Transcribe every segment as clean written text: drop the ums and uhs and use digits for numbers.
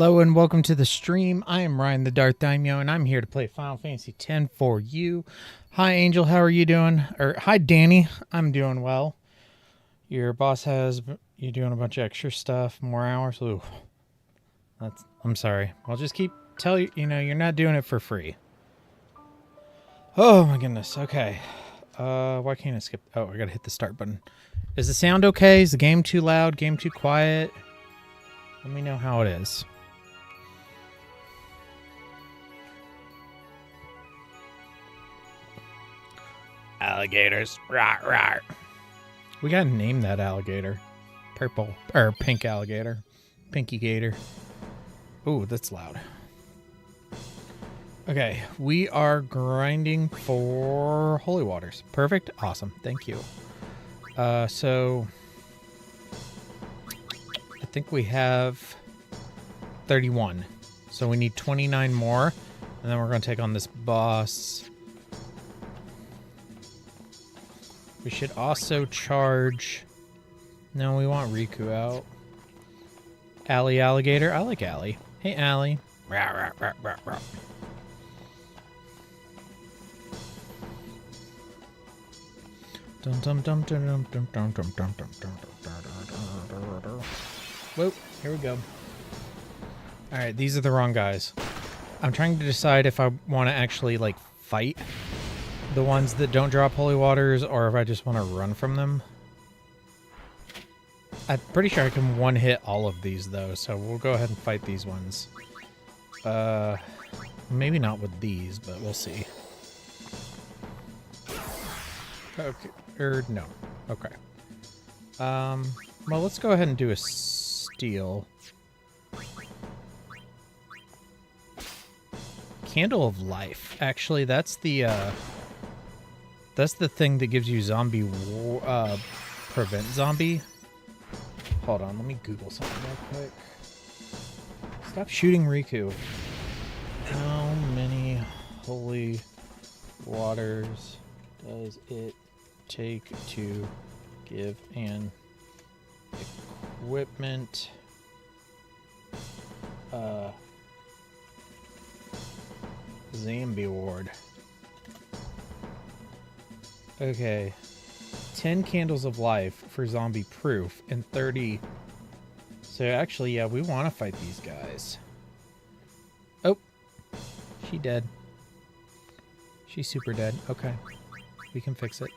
Hello and welcome to the stream. I am Ryan the DarthDaimyo and I'm here to play Final Fantasy X for you. Hi Angel, how are you doing? Or hi Danny, I'm doing well. Your boss has you doing a bunch of extra stuff, more hours. Ooh, I'm sorry. I'll just keep tell you, you're not doing it for free. Oh my goodness. Okay. Why can't I skip? Oh, I gotta hit the start button. Is the sound okay? Is the game too loud? Game too quiet? Let me know how it is. Alligators. Rawr, rawr. We gotta name that alligator. Purple. Or pink alligator. Pinky gator. Ooh, that's loud. Okay, we are grinding for holy waters. Perfect. Awesome. Thank you. So I think we have 31. So we need 29 more. And then we're going to take on this boss. We should also charge... No, we want Riku out. Allie Alligator. I like Allie. Hey, Allie. Rah, rah, rah, rah, rah. Whoa, here we go. Alright, these are the wrong guys. I'm trying to decide if I want to actually, like, fight the ones that don't drop holy waters, or if I just want to run from them. I'm pretty sure I can one-hit all of these, though, so we'll go ahead and fight these ones. Maybe not with these, but we'll see. Okay, no. Okay. Well, let's go ahead and do a steal. Candle of Life. Actually, that's the thing that gives you zombie prevent zombie. Hold on, let me Google something real quick. Stop shooting Riku. How many holy waters does it take to give an equipment zombie ward? Okay, 10 candles of life for zombie proof and 30. So actually, yeah, we want to fight these guys. Oh, she dead. She's super dead. Okay, we can fix it.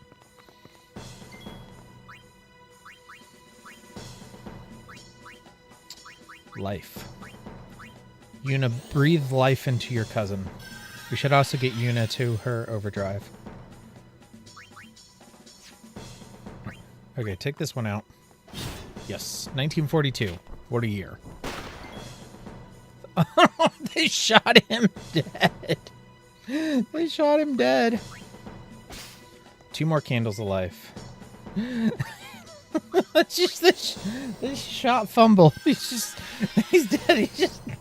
Life. Yuna, breathe life into your cousin. We should also get Yuna to her overdrive. Okay, take this one out. Yes, 1942. What a year. They shot him dead. They shot him dead. 2 more candles of life. It's just this shot fumble. He's dead.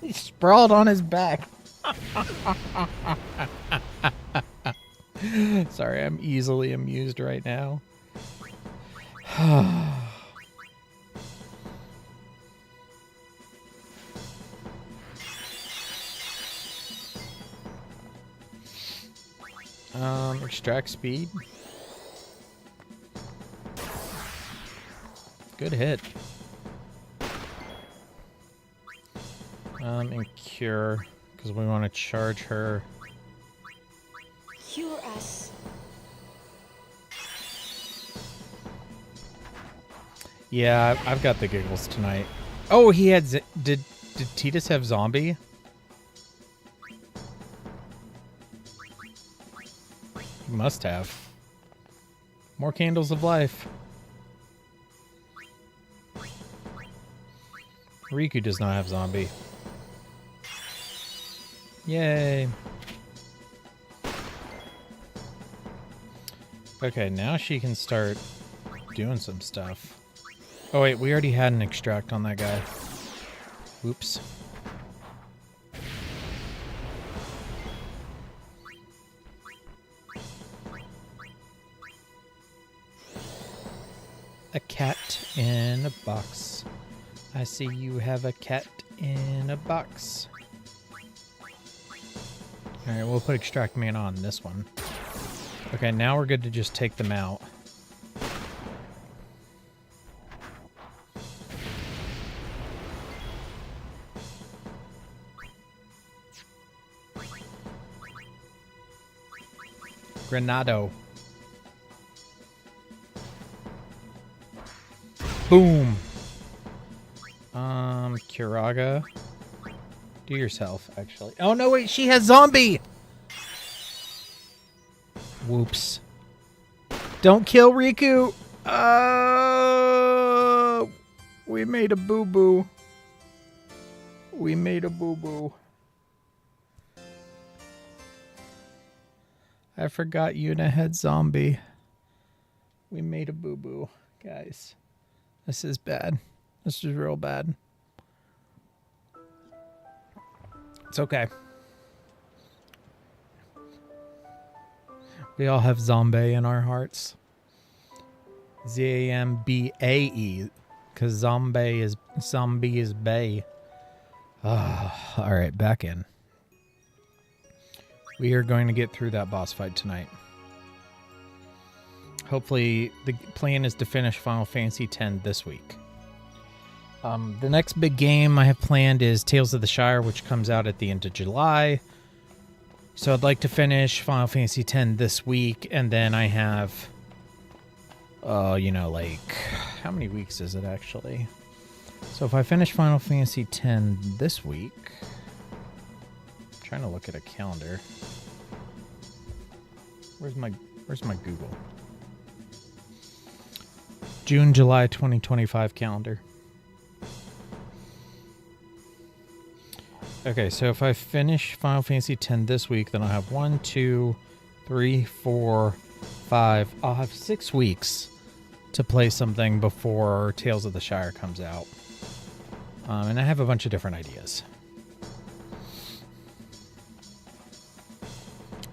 He's sprawled on his back. Sorry, I'm easily amused right now. Extract speed. Good hit. And cure, because we want to charge her. Cure us. Yeah, I've got the giggles tonight. Oh, he had... Did Titus have zombie? He must have. More candles of life. Riku does not have zombie. Yay. Okay, now she can start doing some stuff. Oh wait, we already had an extract on that guy. Whoops. A cat in a box. I see you have a cat in a box. Alright, we'll put extract mana on this one. Okay, now we're good to just take them out. Granado. Boom. Kiraga. Do yourself, actually. Oh, no, wait, she has zombie! Whoops. Don't kill Riku! We made a boo-boo. We made a boo-boo. I forgot Yuna had zombie. We made a boo-boo, guys. This is bad. This is real bad. It's okay. We all have zombie in our hearts. Z-A-M-B-A-E. Because zombie is bay. Alright, back in. We are going to get through that boss fight tonight. Hopefully, the plan is to finish Final Fantasy X this week. The next big game I have planned is Tales of the Shire, which comes out at the end of July. So I'd like to finish Final Fantasy X this week, and then I have, you know, like, how many weeks is it actually? So if I finish Final Fantasy X this week, I'm trying to look at a calendar. Where's my Google? June, July 2025 calendar. Okay, so if I finish Final Fantasy X this week, then I'll have 1, 2, 3, 4, 5. I'll have 6 weeks to play something before Tales of the Shire comes out. And I have a bunch of different ideas.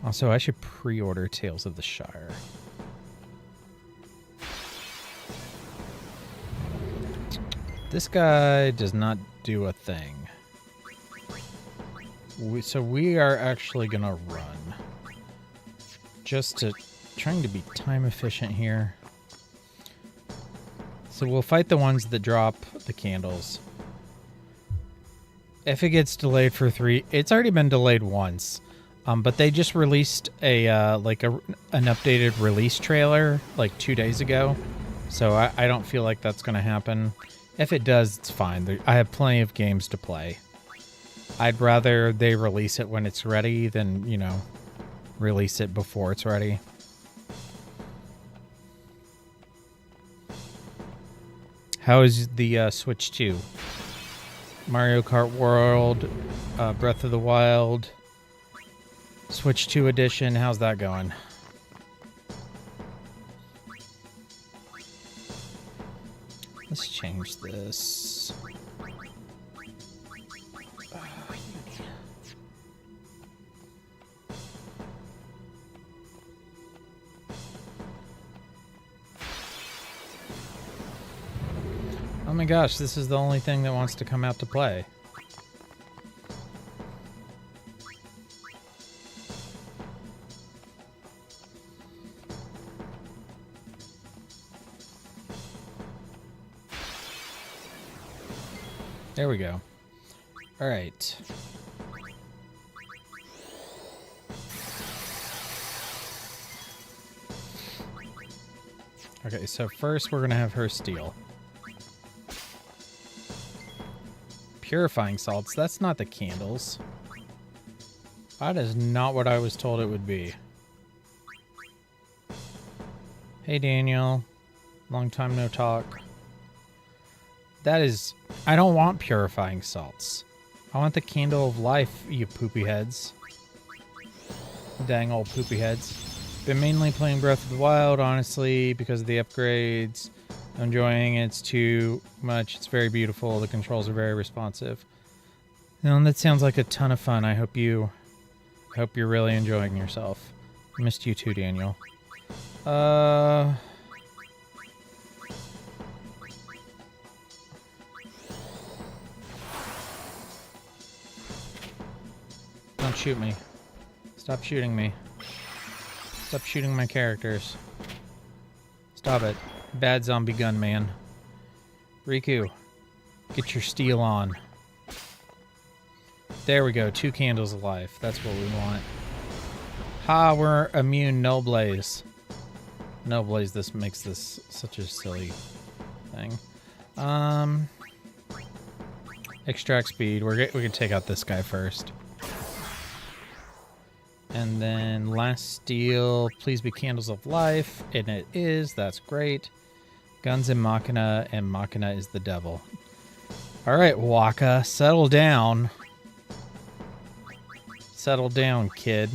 Also, I should pre-order Tales of the Shire. This guy does not do a thing. So we are actually going to run. Just trying to be time efficient here. So we'll fight the ones that drop the candles. If it gets delayed for 3, it's already been delayed once. But they just released an updated release trailer like 2 days ago. So I don't feel like that's going to happen. If it does, it's fine. I have plenty of games to play. I'd rather they release it when it's ready than, you know, release it before it's ready. How is the Switch 2? Mario Kart World, Breath of the Wild, Switch 2 edition, how's that going? Let's change this. Oh my gosh, this is the only thing that wants to come out to play. There we go. All right. Okay, so first we're going to have her steal. Purifying salts, that's not the candles. That is not what I was told it would be. Hey Daniel, long time no talk. That is, I don't want purifying salts. I want the candle of life, you poopy heads. Dang old poopy heads. Been mainly playing Breath of the Wild, honestly, because of the upgrades. Enjoying it. It's too much. It's very beautiful. The controls are very responsive. And that sounds like a ton of fun. I hope you're really enjoying yourself. Missed you too, Daniel. Don't shoot me. Stop shooting me. Stop shooting my characters. Stop it. Bad zombie gunman. Riku, get your steel on. There we go. 2 candles of life. That's what we want. Ha, we're immune. No blaze. No blaze. This makes this such a silly thing. Extract speed. We can take out this guy first. And then last steel. Please be candles of life. And it is. That's great. Guns and Machina is the devil. Alright, Waka. Settle down. Settle down, kid.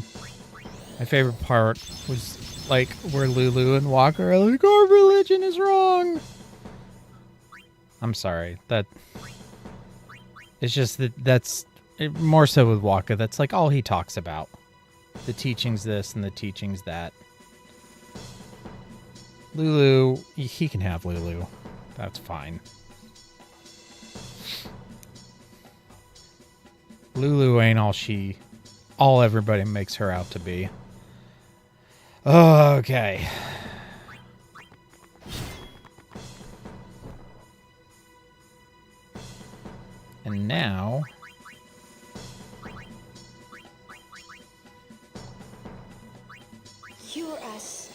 My favorite part was like where Lulu and Waka are like, our religion is wrong. I'm sorry. It's just that's more so with Waka. That's like all he talks about. The teachings this and the teachings that. Lulu, he can have Lulu. That's fine. Lulu ain't all everybody makes her out to be. Okay. And now... Cure us.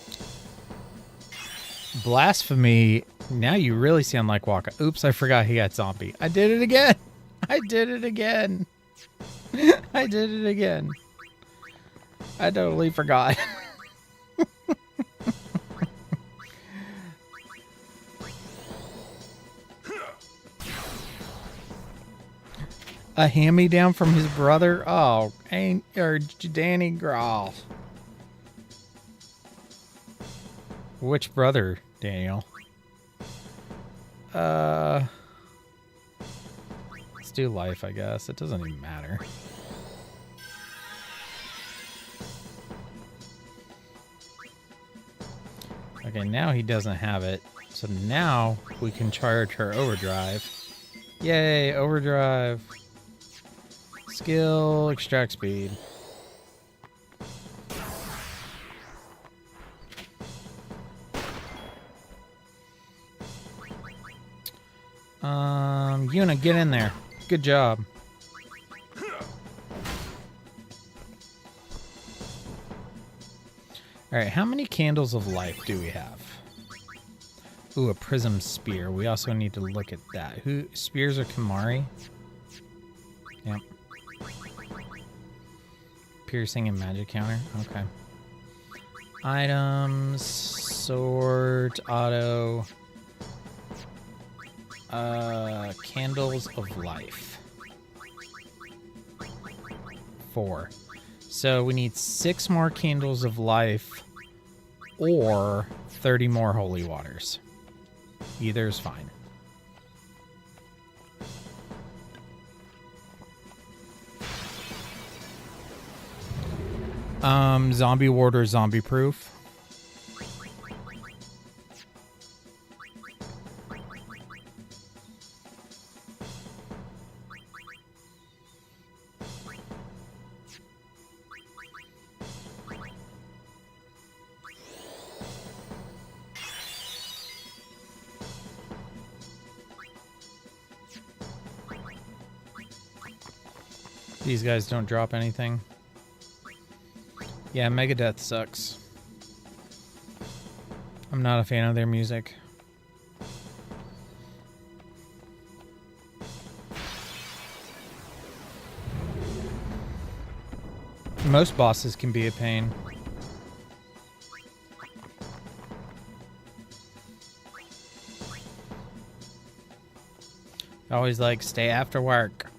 Blasphemy. Now you really sound like Waka. Oops, I forgot he got zombie. I did it again. I did it again. I did it again. I totally forgot. A hand-me-down from his brother? Oh, or Danny Groff. Which brother, Daniel? Let's do life, I guess. It doesn't even matter. Okay, now he doesn't have it. So now we can charge her overdrive. Yay, overdrive. Skill, extract speed. Yuna, get in there. Good job. Alright, how many candles of life do we have? Ooh, a prism spear. We also need to look at that. Spears are Kamari? Yep. Piercing and magic counter. Okay. Items, sword, auto, candles of life. 4. So we need 6 more candles of life or 30 more holy waters. Either is fine. Zombie ward or zombie proof? These guys don't drop anything. Yeah, Megadeth sucks. I'm not a fan of their music. Most bosses can be a pain. Always like, stay after work.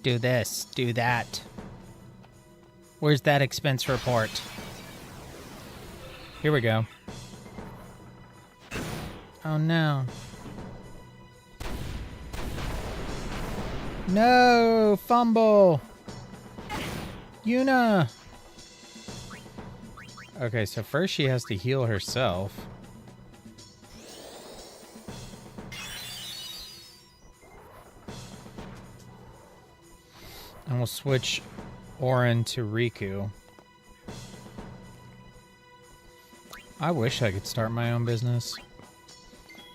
Do this, do that. Where's that expense report? Here we go. Oh no. No! Fumble! Yuna! Okay, so first she has to heal herself. And we'll switch Orin to Riku. I wish I could start my own business.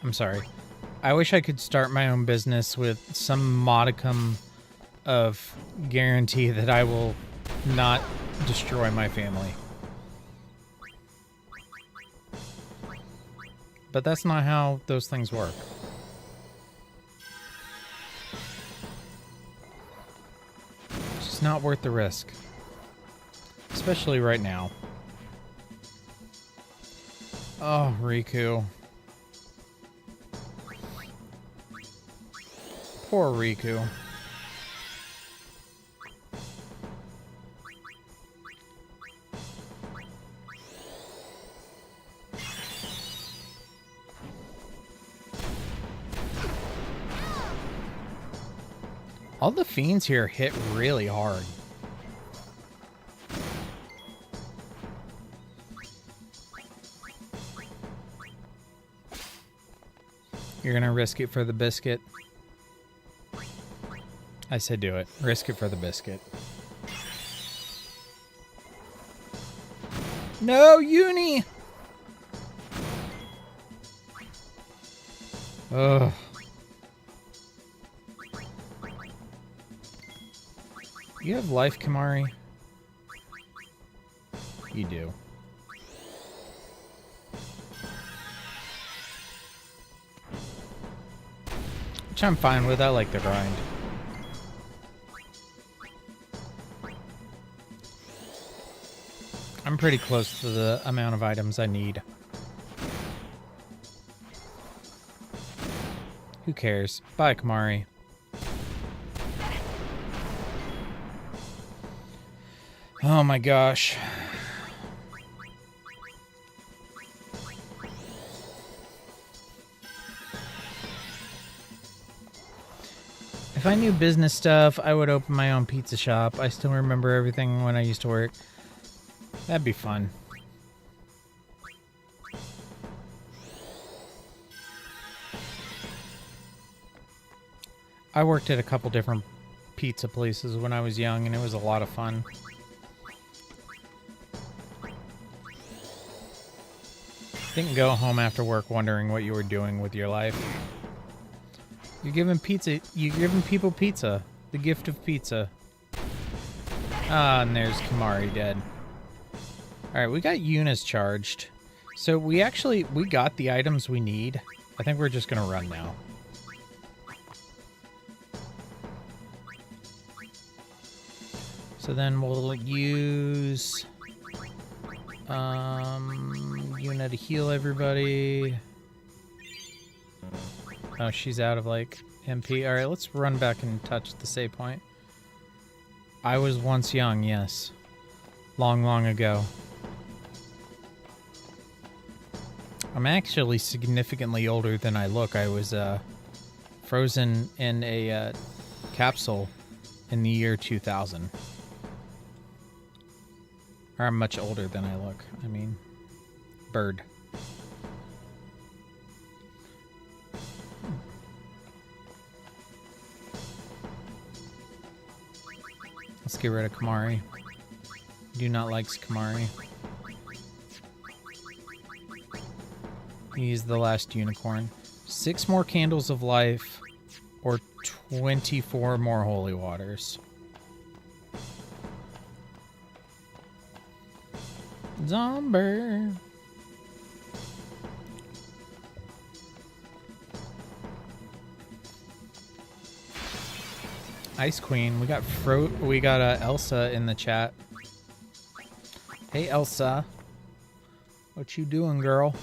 I'm sorry. I wish I could start my own business with some modicum of guarantee that I will not destroy my family. But that's not how those things work. It's just not worth the risk. Especially right now. Oh, Riku. Poor Riku. All the fiends here hit really hard. You're gonna risk it for the biscuit? I said do it. Risk it for the biscuit. No, Uni! Ugh. You have life, Kamari? You do. Which I'm fine with. I like the grind. I'm pretty close to the amount of items I need. Who cares? Bye, Kamari. Oh my gosh. If I knew business stuff, I would open my own pizza shop. I still remember everything when I used to work. That'd be fun. I worked at a couple different pizza places when I was young, and it was a lot of fun. Didn't go home after work wondering what you were doing with your life. You're giving people pizza. The gift of pizza. Ah, and there's Kamari dead. Alright, we got Yuna's charged. So we got the items we need. I think we're just gonna run now. So then we'll use Yuna to heal everybody. Oh, she's out of like MP. Alright, let's run back and touch the save point. I was once young, yes. Long, long ago. I'm actually significantly older than I look. I was frozen in a capsule in the year 2000. Or I'm much older than I look. I mean, bird. Let's get rid of Kamari. Do not like Kamari. He's the last unicorn. 6 more candles of life or 24 more holy waters. Zombie. Ice Queen. We got Elsa in the chat. Hey Elsa. What you doing, girl?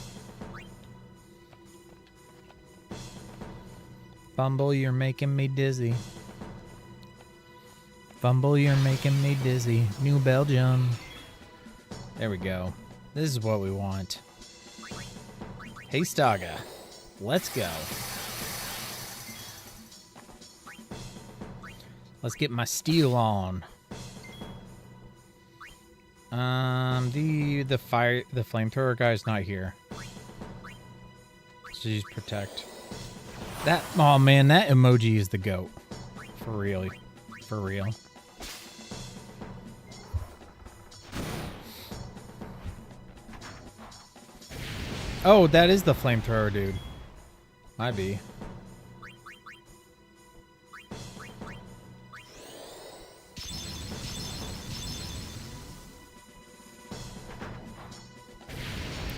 Bumble, you're making me dizzy. Bumble, you're making me dizzy. New Belgium. There we go. This is what we want. Hey, Staga. Let's go. Let's get my steel on. The flamethrower guy's not here. So just protect. Oh man, that emoji is the GOAT. For real. For real. Oh, that is the flamethrower dude. Might be.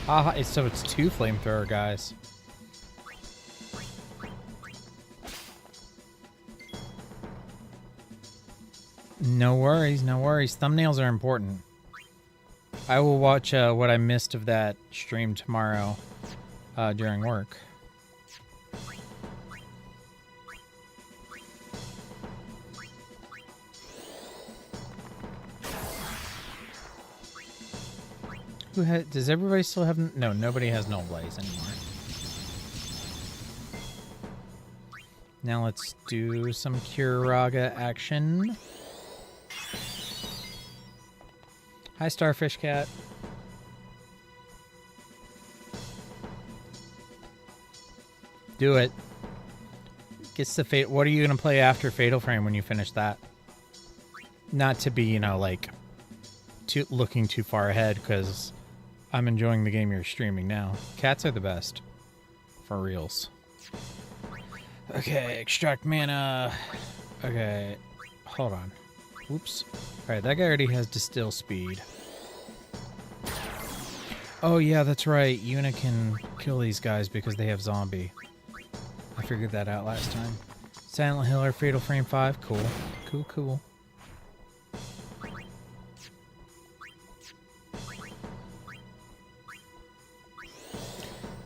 Ah, so it's 2 flamethrower guys. No worries, no worries. Thumbnails are important. I will watch what I missed of that stream tomorrow during work. Does everybody still have... No, nobody has Null Blaze anymore. Now let's do some Kuraga action. Hi, Starfish Cat. Do it. Gets the fate. What are you gonna play after Fatal Frame when you finish that? Not to be, you know, like, looking too far ahead, because I'm enjoying the game you're streaming now. Cats are the best. For reals. Okay, extract mana. Okay, hold on. Whoops. Alright, that guy already has distill speed. Oh yeah, that's right. Yuna can kill these guys because they have zombie. I figured that out last time. Silent Hill or Fatal Frame 5. Cool. Cool, cool.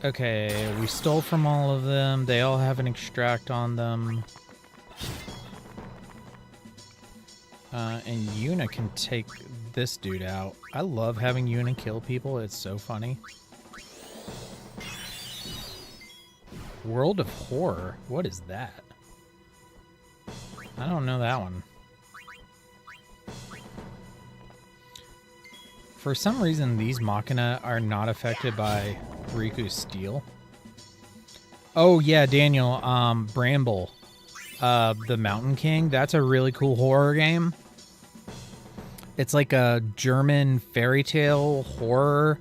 Okay, we stole from all of them. They all have an extract on them. And Yuna can take this dude out. I love having Yuna kill people. It's so funny. World of Horror? What is that? I don't know that one. For some reason, these Machina are not affected by Riku's steel. Oh yeah, Daniel, Bramble. The Mountain King. That's a really cool horror game. It's like a German fairy tale horror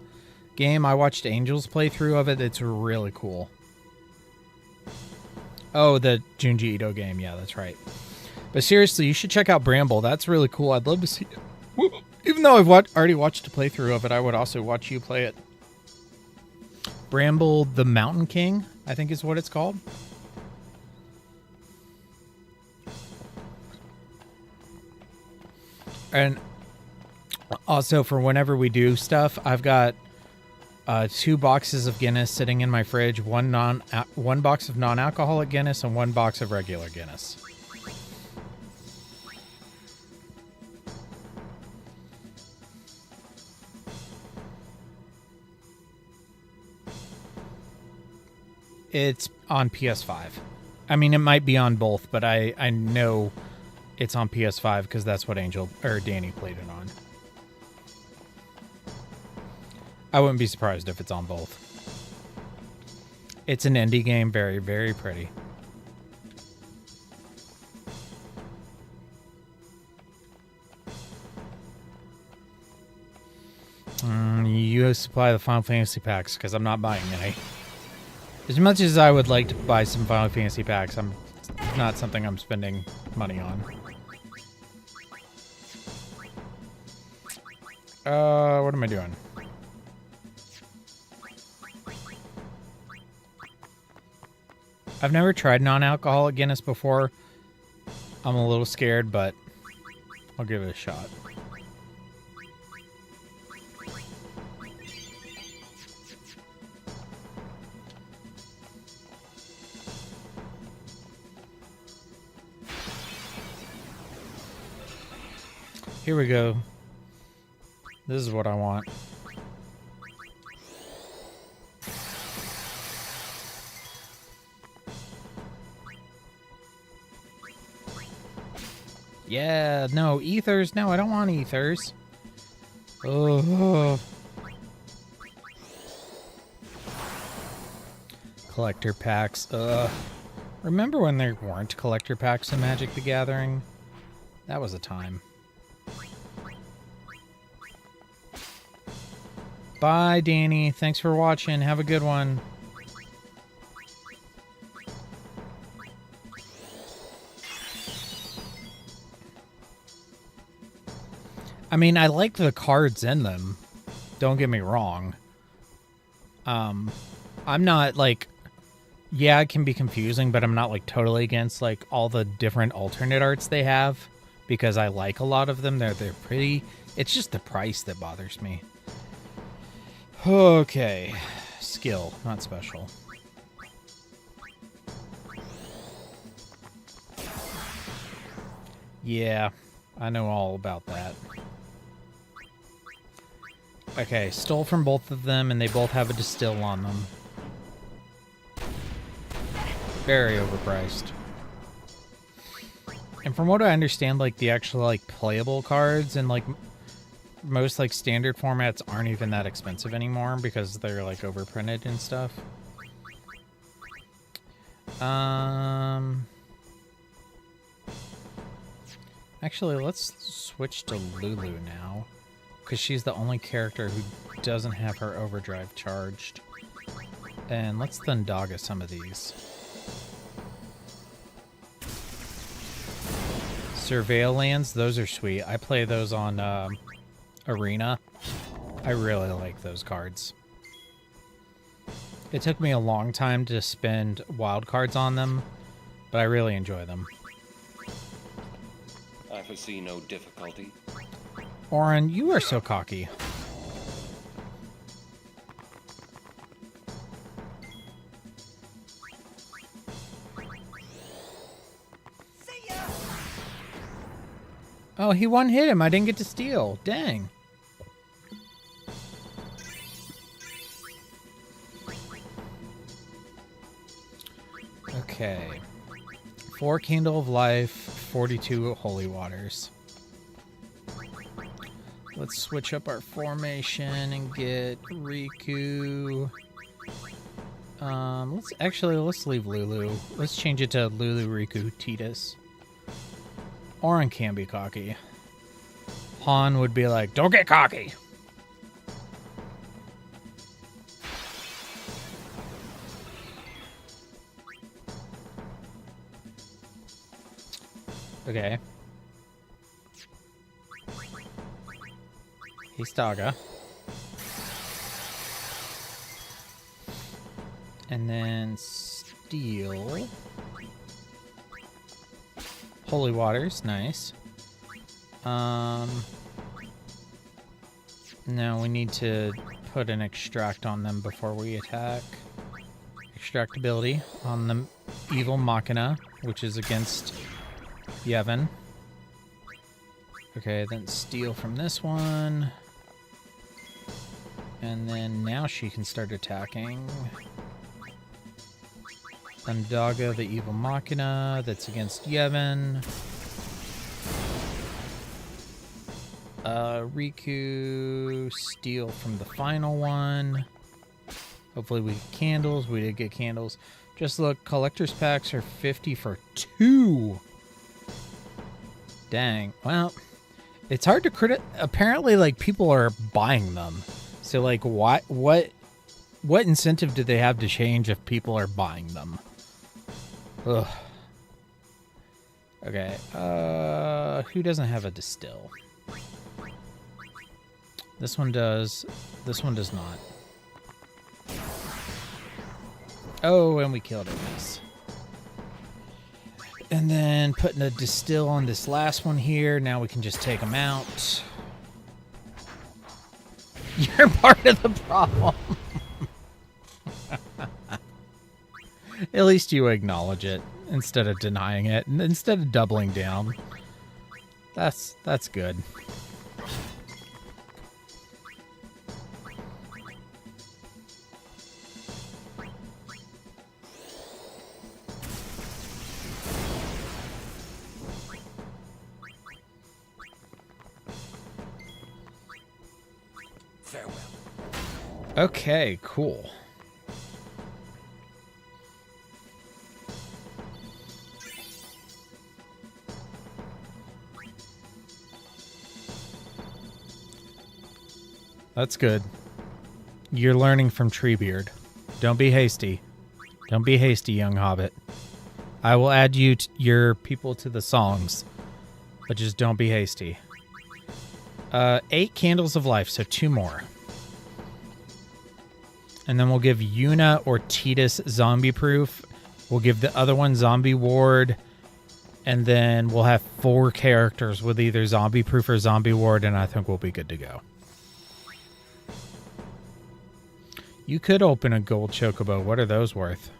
game. I watched Angel's playthrough of it. It's really cool. Oh, the Junji Ito game. Yeah, that's right. But seriously, you should check out Bramble. That's really cool. I'd love to see it. Even though I've already watched a playthrough of it, I would also watch you play it. Bramble the Mountain King, I think is what it's called. And also, for whenever we do stuff, I've got 2 boxes of Guinness sitting in my fridge. One box of non-alcoholic Guinness and 1 box of regular Guinness. It's on PS5. I mean, it might be on both, but I know it's on PS5 because that's what Danny played it on. I wouldn't be surprised if it's on both. It's an indie game, very, very pretty. You supply the Final Fantasy packs because I'm not buying any. As much as I would like to buy some Final Fantasy packs, it's not something I'm spending money on. What am I doing? I've never tried non-alcoholic Guinness before. I'm a little scared, but I'll give it a shot. Here we go. This is what I want. Yeah, no, ethers. No, I don't want ethers. Oh. Collector packs. Remember when there weren't collector packs in Magic the Gathering? That was a time. Bye, Danny. Thanks for watching. Have a good one. I mean, I like the cards in them. Don't get me wrong. I'm not like, yeah, it can be confusing, but I'm not like totally against like all the different alternate arts they have because I like a lot of them. They're pretty. It's just the price that bothers me. Okay, skill, not special. Yeah, I know all about that. Okay, stole from both of them, and they both have a distill on them. Very overpriced. And from what I understand, like, the actual, like, playable cards and, like, most, like, standard formats aren't even that expensive anymore because they're, like, overprinted and stuff. Actually, let's switch to Lulu now, because she's the only character who doesn't have her overdrive charged. And let's Thundaga some of these. Surveil lands, those are sweet. I play those on Arena. I really like those cards. It took me a long time to spend wild cards on them, but I really enjoy them. I foresee no difficulty. Oren, you are so cocky. Oh, he one-hit him. I didn't get to steal. Dang. Okay. 4 Candle of Life, 42 Holy Waters. Let's switch up our formation and get Riku. Let's leave Lulu. Let's change it to Lulu, Riku, Tidus. Oren can be cocky. Han would be like, don't get cocky. Okay. Histaga. And then Steel. Holy Waters, nice. Now we need to put an extract on them before we attack. Extract ability on the Evil Machina, which is against Yevon. Okay, then steal from this one. And then now she can start attacking. Thundaga, the Evil Machina, that's against Yevon. Riku, steal from the final one. Hopefully we get candles. We did get candles. Just look, collector's packs are 50 for 2. Dang. Well, it's hard to credit. Apparently, like, people are buying them. So, like, what incentive do they have to change if people are buying them? Ugh. Okay. Who doesn't have a distill? This one does. This one does not. Oh, and we killed it. Nice. And then putting a distill on this last one here. Now we can just take them out. You're part of the problem. At least you acknowledge it instead of denying it, and instead of doubling down. That's good. Farewell. Okay, cool. That's good. You're learning from Treebeard. Don't be hasty. Don't be hasty, young hobbit. I will add your people to the songs, but just don't be hasty. 8 candles of life, so 2 more. And then we'll give Yuna or Titus zombie proof. We'll give the other one zombie ward. And then we'll have 4 characters with either zombie proof or zombie ward, and I think we'll be good to go. You could open a gold chocobo. What are those worth?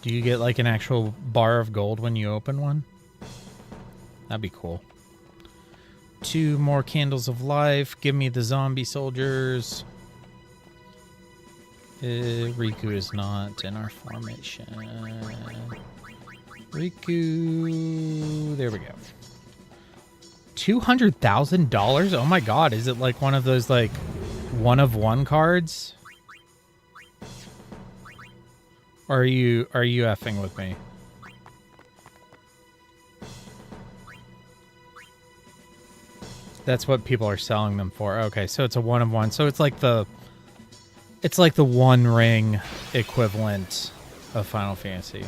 Do you get like an actual bar of gold when you open one? That'd be cool. 2 more candles of life. Give me the zombie soldiers. Riku is not in our formation. Riku. There we go. $200,000? Oh my god, is it like one of those like 1 of 1 cards? Or are you effing with me? That's what people are selling them for. Okay, so it's a 1 of 1. So it's like the One Ring equivalent of Final Fantasy.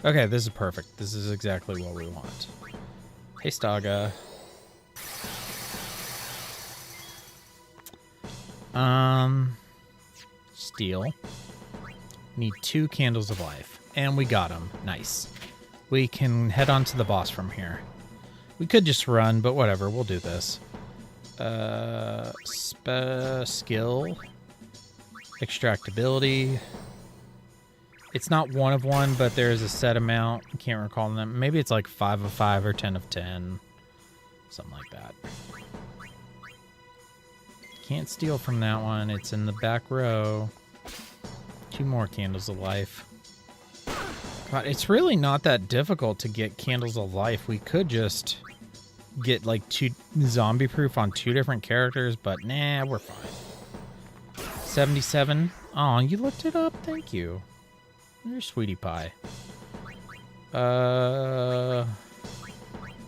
Okay, this is perfect. This is exactly what we want. Hey, Staga. Steel. Need 2 candles of life. And we got them. Nice. We can head on to the boss from here. We could just run, but whatever. We'll do this. Skill. Extractability. It's not 1 of 1, but there is a set amount. I can't recall them. Maybe it's like 5 of 5 or 10 of 10. Something like that. Can't steal from that one. It's in the back row. 2 more candles of life. God, it's really not that difficult to get candles of life. We could just get like 2 zombie proof on 2 different characters, but nah, we're fine. 77. Oh, you looked it up? Thank you. You're sweetie pie.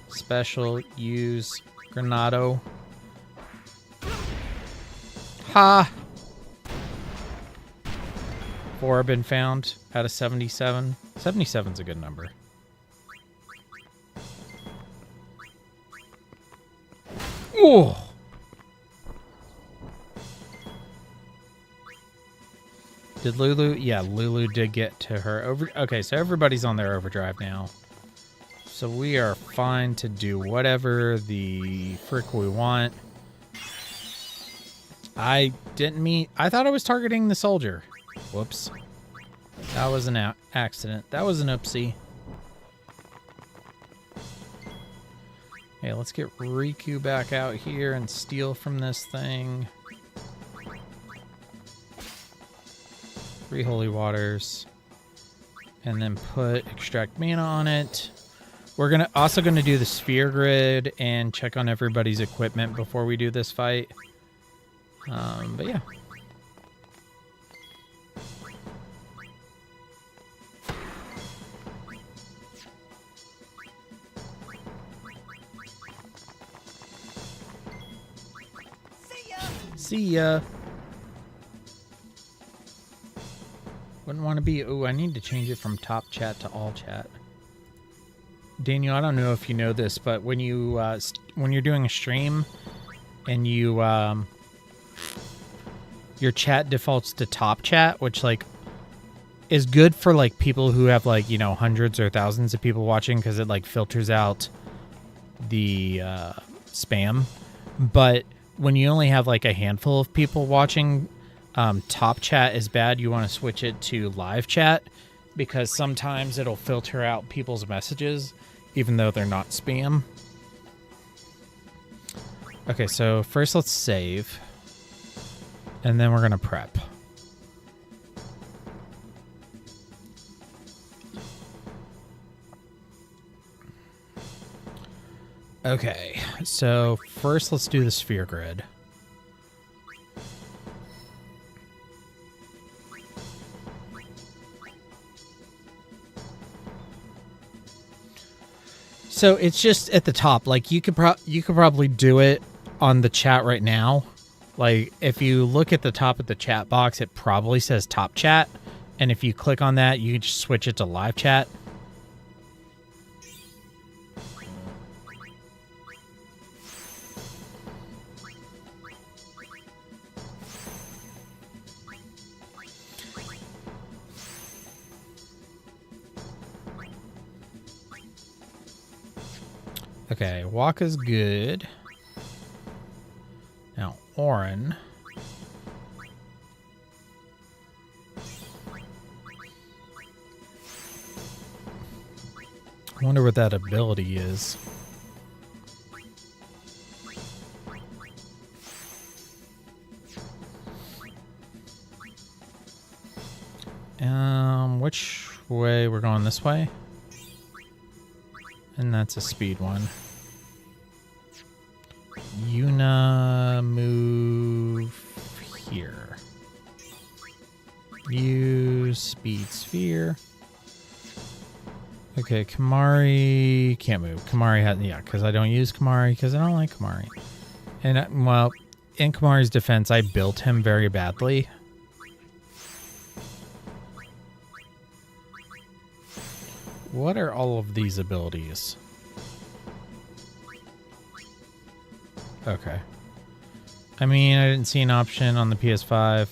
Special use Granado. Ha! 4 have been found out of 77. 77's a good number. Oh! Did Lulu? Yeah, Lulu did get to her okay, so everybody's on their overdrive now. So we are fine to do whatever the frick we want. I thought I was targeting the soldier. Whoops. That was an accident. That was an oopsie. Okay, let's get Riku back out here and steal from this thing. 3 holy waters. And then put extract mana on it. We're also gonna do the sphere grid and check on everybody's equipment before we do this fight. But yeah. See ya. Wouldn't want to be... Ooh, I need to change it from top chat to all chat. Daniel, I don't know if you know this, but when you're doing a stream and you your chat defaults to top chat, which like is good for like people who have like, you know, hundreds or thousands of people watching because it like filters out the spam. But when you only have like a handful of people watching, top chat is bad. You want to switch it to live chat because sometimes it'll filter out people's messages even though they're not spam. Okay, so first let's save. And then we're going to prep. Okay, so first let's do the sphere grid. So it's just at the top. Like you could probably do it on the chat right now. Like if you look at the top of the chat box, it probably says top chat, and if you click on that, you can just switch it to live chat. Okay, Waka's good. Now, Orin. I wonder what that ability is. Which way? We're going this way? And that's a speed one. Yuna, move here. Use speed sphere. Okay, Kamari can't move. Kamari has, yeah, because I don't use Kamari because I don't like Kamari. And, well, in Kamari's defense, I built him very badly. What are all of these abilities? Okay. I mean, I didn't see an option on the PS5.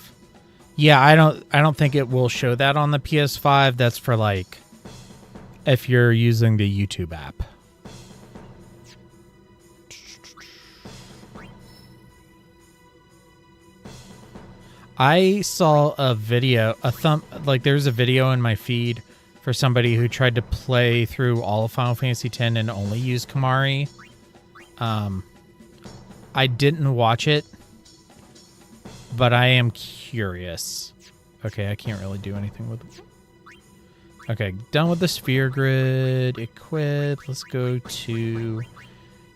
Yeah, I don't think it will show that on the PS5. That's for like if you're using the YouTube app. I saw a video, like there's a video in my feed for somebody who tried to play through all of Final Fantasy X and only use Kamari. I didn't watch it, but I am curious. Okay, I can't really do anything with it. Okay, done with the sphere grid. Equip. Let's go to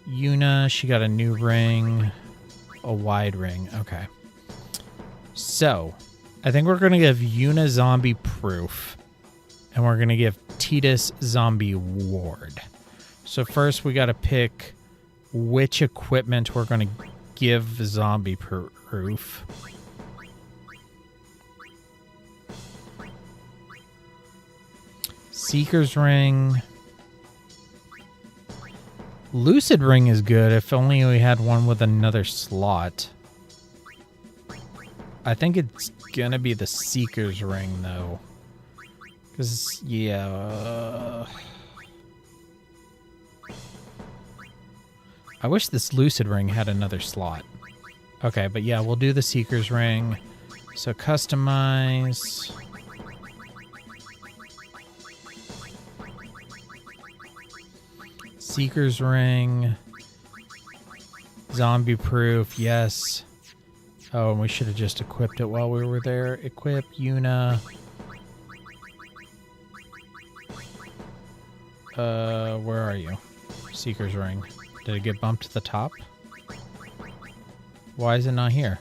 Yuna. She got a new ring. A wide ring. Okay. So, I think we're going to give Yuna zombie proof. And we're going to give Titus zombie ward. So first we got to pick which equipment we're going to give zombie proof. Seeker's ring. Lucid ring is good if only we had one with another slot. I think it's going to be the Seeker's ring though. Because, yeah. I wish this Lucid ring had another slot. Okay, but yeah, we'll do the Seeker's ring. So customize. Seeker's ring. Zombie proof, yes. Oh, and we should have just equipped it while we were there. Equip Yuna. Where are you? Seeker's ring. Did it get bumped to the top? Why is it not here?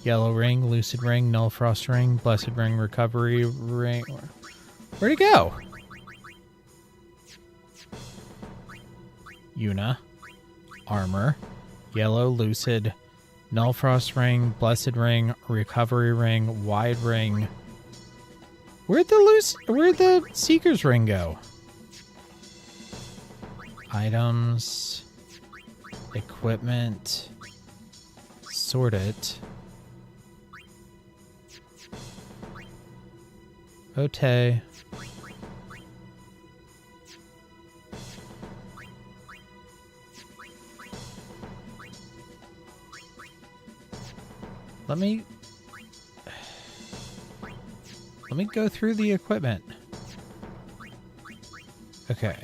Yellow ring, lucid ring, null frost ring, blessed ring, recovery ring. Where'd it go? Yuna. Armor. Yellow, lucid, null frost ring, blessed ring, recovery ring, wide ring. Where'd the Seeker's ring go? Items. Equipment. Sort it. Okay. Let me go through the equipment. Okay.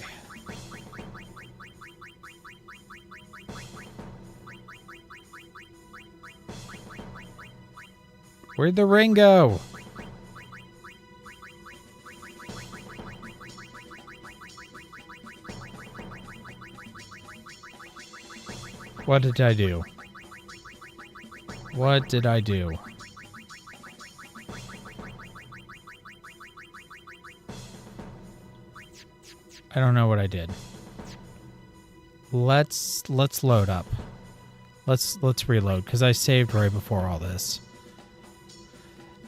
Where'd the ring go? What did I do? What did I do? I don't know what I did. Let's load up. Let's reload because I saved right before all this.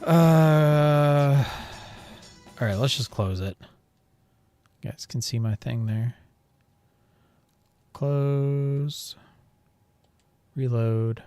All right, let's just close it. You guys can see my thing there. Close. Reload.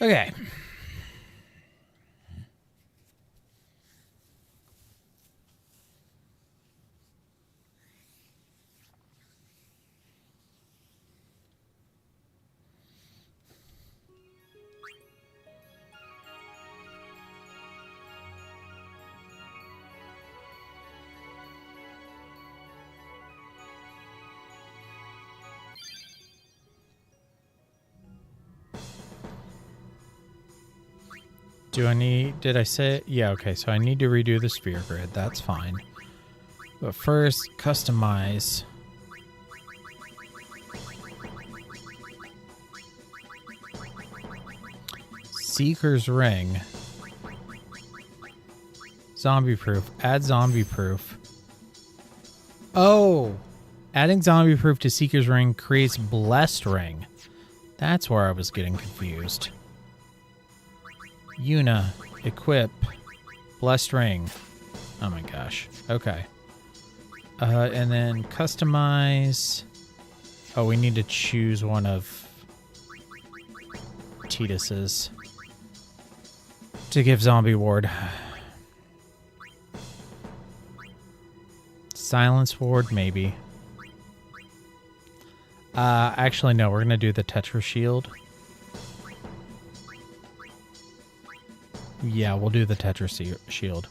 Okay. Did I say, yeah, okay, so I need to redo the sphere grid, that's fine. But first, customize. Seeker's Ring. Zombie proof, add zombie proof. Oh, adding zombie proof to Seeker's Ring creates Blessed Ring. That's where I was getting confused. Una, equip, Blessed Ring. Oh my gosh. Okay. And then customize. Oh, we need to choose one of Titus's to give zombie ward. Silence ward, maybe. Actually, no, we're gonna do the Tetra Shield. Yeah, we'll do the Tetra Shield.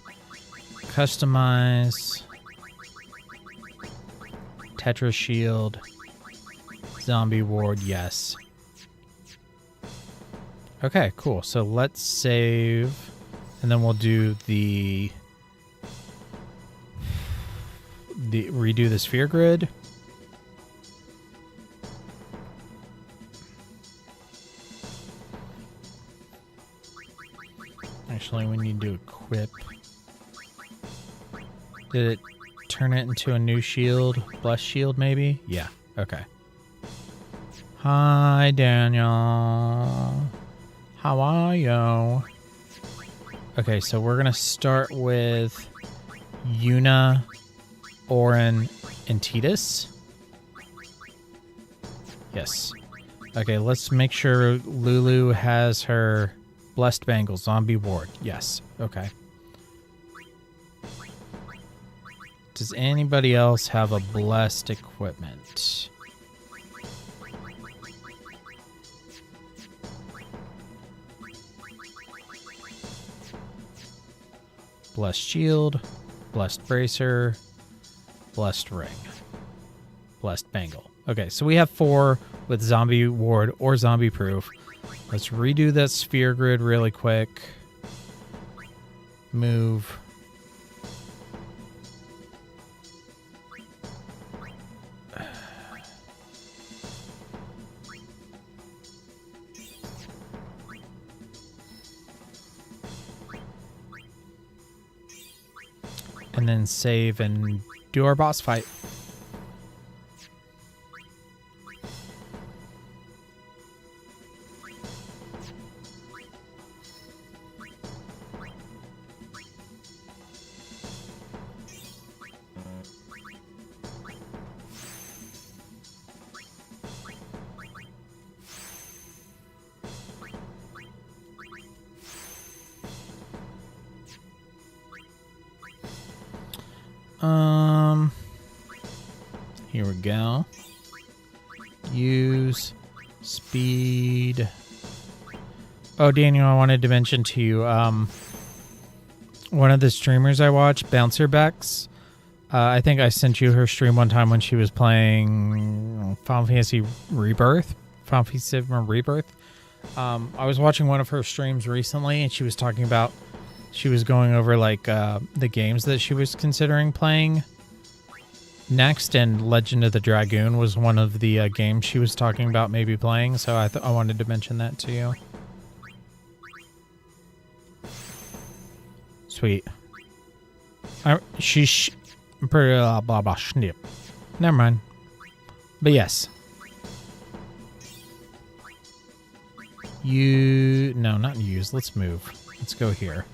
Customize. Tetra Shield. Zombie Ward, yes. Okay, cool. So let's save. And then we'll do the redo the sphere grid. Actually, we need to equip. Did it turn it into a new shield? Blessed shield, maybe? Yeah. Okay. Hi, Daniel. How are you? Okay, so we're going to start with Una, Orin, and Titus. Yes. Okay, let's make sure Lulu has her Blessed Bangle, Zombie Ward. Yes. Okay. Does anybody else have a blessed equipment? Blessed Shield, Blessed Bracer, Blessed Ring, Blessed Bangle. Okay, so we have 4 with Zombie Ward or Zombie Proof. Let's redo that sphere grid really quick. Move. And then save and do our boss fight. Here we go. Use speed. Oh, Daniel, I wanted to mention to you, one of the streamers I watch, Bouncer Bex. I think I sent you her stream one time when she was playing Final Fantasy Rebirth. Final Fantasy VII Rebirth. I was watching one of her streams recently, and she was talking about, she was going over like the games that she was considering playing next, and Legend of the Dragoon was one of the games she was talking about maybe playing. So I wanted to mention that to you. Sweet. She's blah blah blah snip. Never mind. But yes. No, not use. Let's move. Let's go here.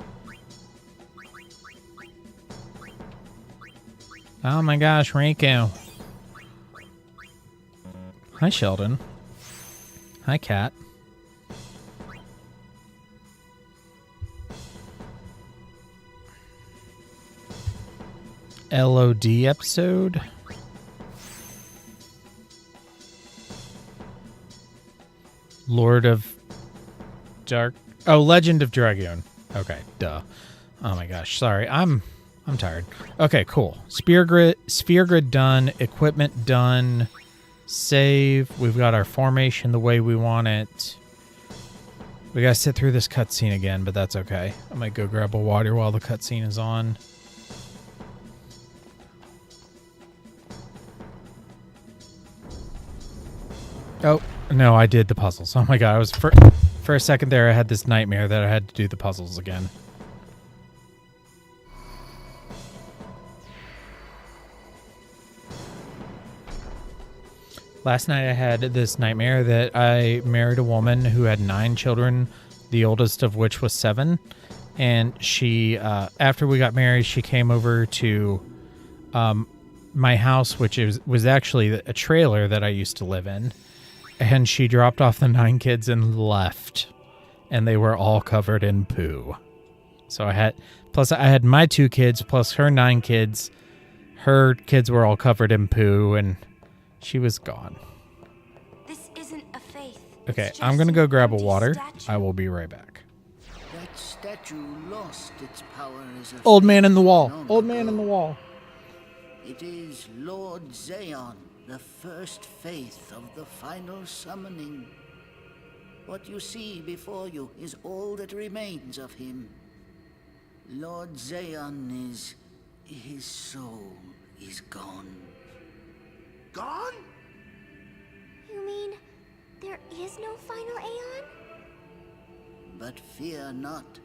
Oh my gosh, Riku. Hi, Sheldon. Hi, Cat. LOD episode. Lord of Dark. Oh, Legend of Dragoon. Okay, duh. Oh my gosh, sorry. I'm tired. Okay, cool. Sphere grid done. Equipment done. Save. We've got our formation the way we want it. We gotta sit through this cutscene again, but that's okay. I might go grab a water while the cutscene is on. Oh, no, I did the puzzles. Oh my god, I was for a second there I had this nightmare that I had to do the puzzles again. Last night I had this nightmare that I married a woman who had 9 children, the oldest of which was 7. And she, after we got married, she came over to my house, which was actually a trailer that I used to live in. And she dropped off the 9 kids and left. And they were all covered in poo. So I had my 2 kids plus her 9 kids. Her kids were all covered in poo and she was gone. This isn't a faith. Okay, I'm going to go grab a water. I will be right back. That statue lost its power as a Old man in the wall. long Old man ago. in the wall. It is Lord Zayon, the first faith of the final summoning. What you see before you is all that remains of him. Lord Zayon is... his soul is gone. Gone? You mean there is no final Aeon? But fear not.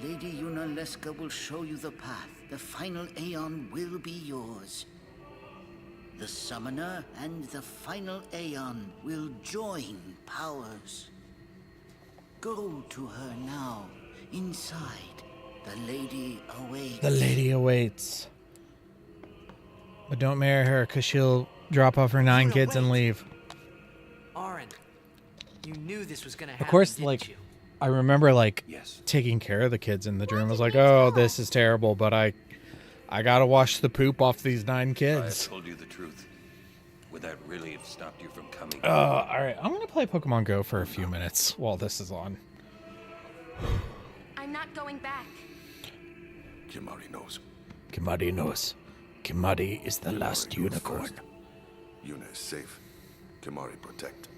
Lady Yunaleska will show you the path. The final Aeon will be yours. The Summoner and the final Aeon will join powers. Go to her now. Inside, the lady awaits. The lady awaits. But don't marry her because she'll drop off her 9 kids and leave. Aaron, you knew this was gonna happen. Of course, didn't like, you? I remember, like, Yes. taking care of the kids in the dream. I was like, oh, this is terrible, but I gotta wash the poop off these 9 I kids. told you the truth. Would that really have stopped you from coming? Alright, I'm gonna play Pokemon Go for a few minutes while this is on. I'm not going back. Kimari knows. Kimari knows. Kimari is the last Kimari goes unicorn. first. Yuna is safe. Kimari protect.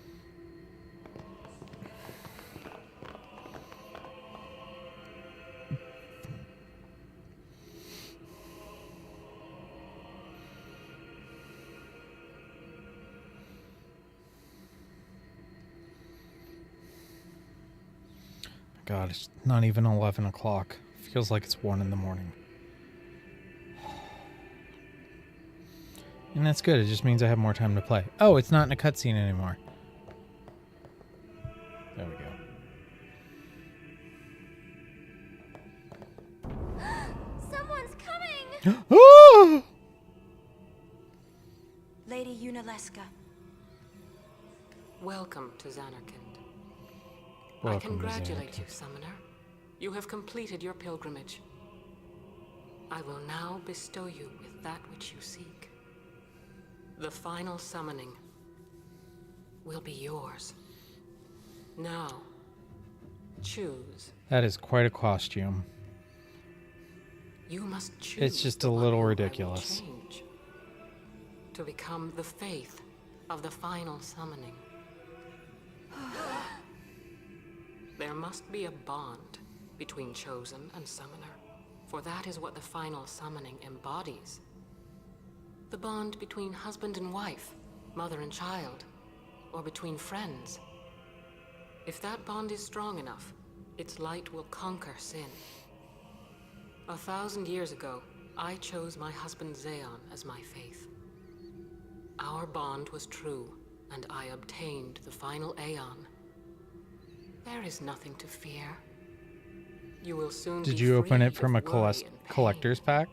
God, it's not even 11 o'clock. Feels like it's 1 in the morning. And that's good. It just means I have more time to play. Oh, it's not in a cutscene anymore. There we go. Someone's coming! Oh! Lady Yunaleska. Welcome to Xanarkand. I Welcome to congratulate Xanarkand. you, Summoner. You have completed your pilgrimage. I will now bestow you with that which you seek. The final summoning will be yours. Now, choose. That is quite a costume. You must choose. It's just the a one little who I will ridiculous. change, to become the faith of the final summoning. There must be a bond between chosen and summoner, for that is what the final summoning embodies. The bond between husband and wife, mother and child, or between friends. If that bond is strong enough, its light will conquer sin. 1,000 years ago, I chose my husband Zeon as my faith. Our bond was true, and I obtained the final Aeon. There is nothing to fear. You will soon be Did you open free it from a of worry and pain. collector's pack?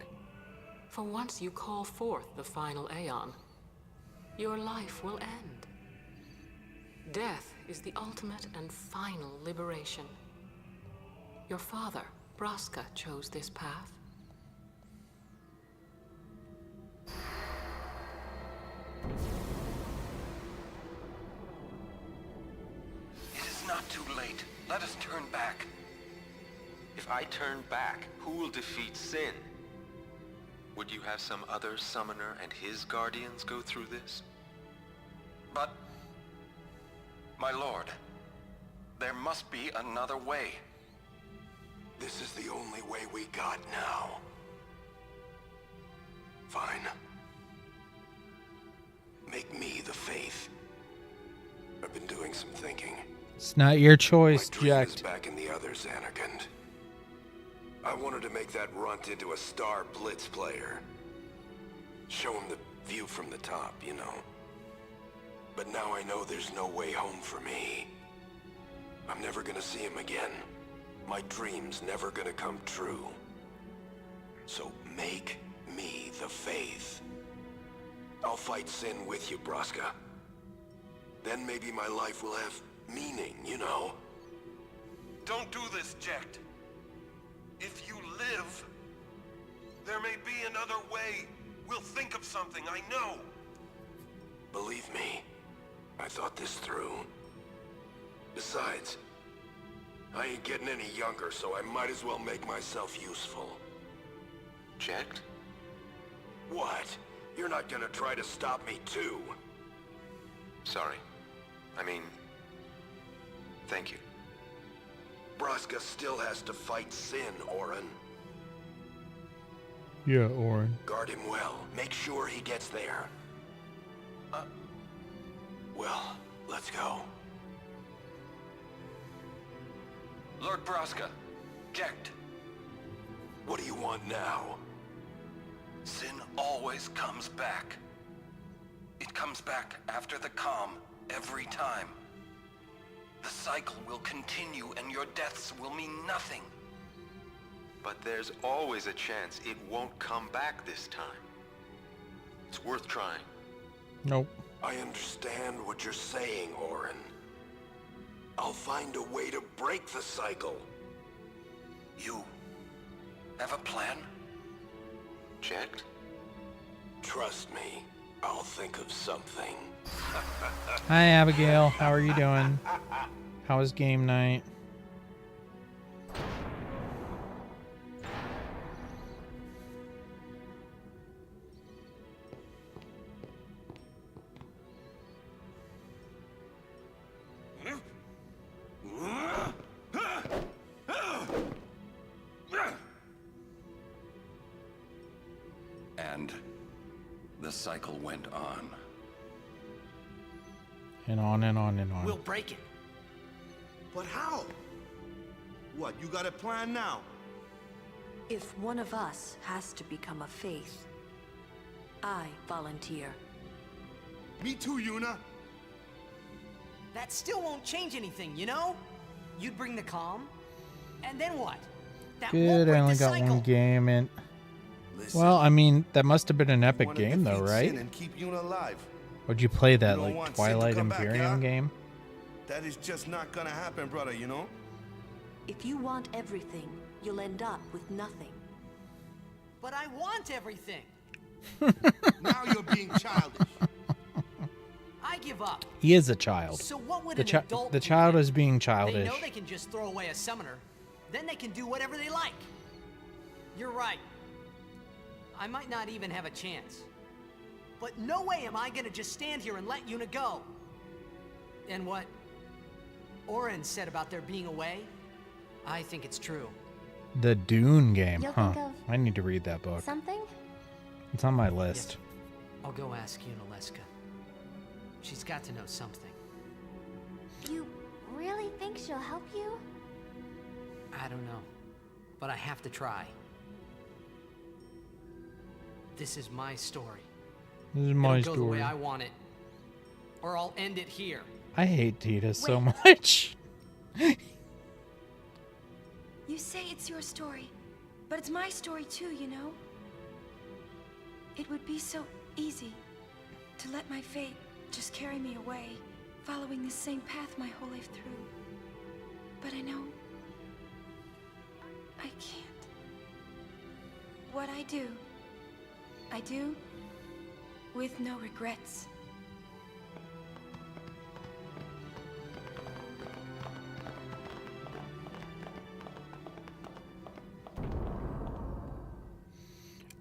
For once you call forth the final Aeon, your life will end. Death is the ultimate and final liberation. Your father, Braska, chose this path. It is not too late. Let us turn back. If I turn back, who will defeat sin? Would you have some other summoner and his guardians go through this? But, my lord, there must be another way. This is the only way we got now. Fine. Make me the faith. I've been doing some thinking. It's not your My choice, dream is Jack. back in the other Xanarkand. I wanted to make that runt into a star blitz player. Show him the view from the top, you know. But now I know there's no way home for me. I'm never gonna see him again. My dream's never gonna come true. So make me the faith. I'll fight sin with you, Braska. Then maybe my life will have meaning, you know? Don't do this, Jecht. If you live, there may be another way. We'll think of something, I know. Believe me, I thought this through. Besides, I ain't getting any younger, so I might as well make myself useful. Jecht? What? You're not gonna try to stop me too? Sorry. I mean, thank you. Braska still has to fight sin, Orin. Yeah, Orin. Guard him well. Make sure he gets there. Well, let's go. Lord Braska, Jecht, What do you want now? sin always comes back. It comes back after the calm, every time. The cycle will continue and your deaths will mean nothing. But there's always a chance it won't come back this time. It's worth trying. Nope. I understand what you're saying, Orin. I'll find a way to break the cycle. You have a plan? Jecht? Trust me, I'll think of something. Hi, Abigail. How are you doing? How was game night? And the cycle went on. And on and on and on. We'll break it. But how? What, you got a plan now? If one of us has to become a faith, I volunteer. Me too, Yuna. That still won't change anything, you know? You'd bring the calm, and then what? That won't Good, break I only the got cycle. one game and... Listen, Well, I mean, that must have been an you epic wanna game though, defeat right? sin and keep Yuna alive. Would you play that, don't like, want Sin to Twilight come back, Imperium yeah? game? That is just not gonna happen, brother, you know? If you want everything, you'll end up with nothing. But I want everything. Now you're being childish. I give up. He is a child. So what would The, an adult the do child then? is being They childish. know they can just throw away a summoner. Then they can do whatever they like. You're right. I might not even have a chance. But no way am I gonna just stand here and let Yuna go. And what Oren said about there being a way, I think it's true. The Dune game, You'll huh? think of I need to read that book. something? It's on my list. I'll go ask Yuna. She's got to know something. You really think she'll help you? I don't know, but I have to try. This is my story. This is my It'll go the way story. I want it, or I'll end it here. I hate Tita so Wait. much. You say it's your story, but it's my story too, you know? It would be so easy to let my fate just carry me away, following the same path my whole life through. But I know I can't. What I do with no regrets.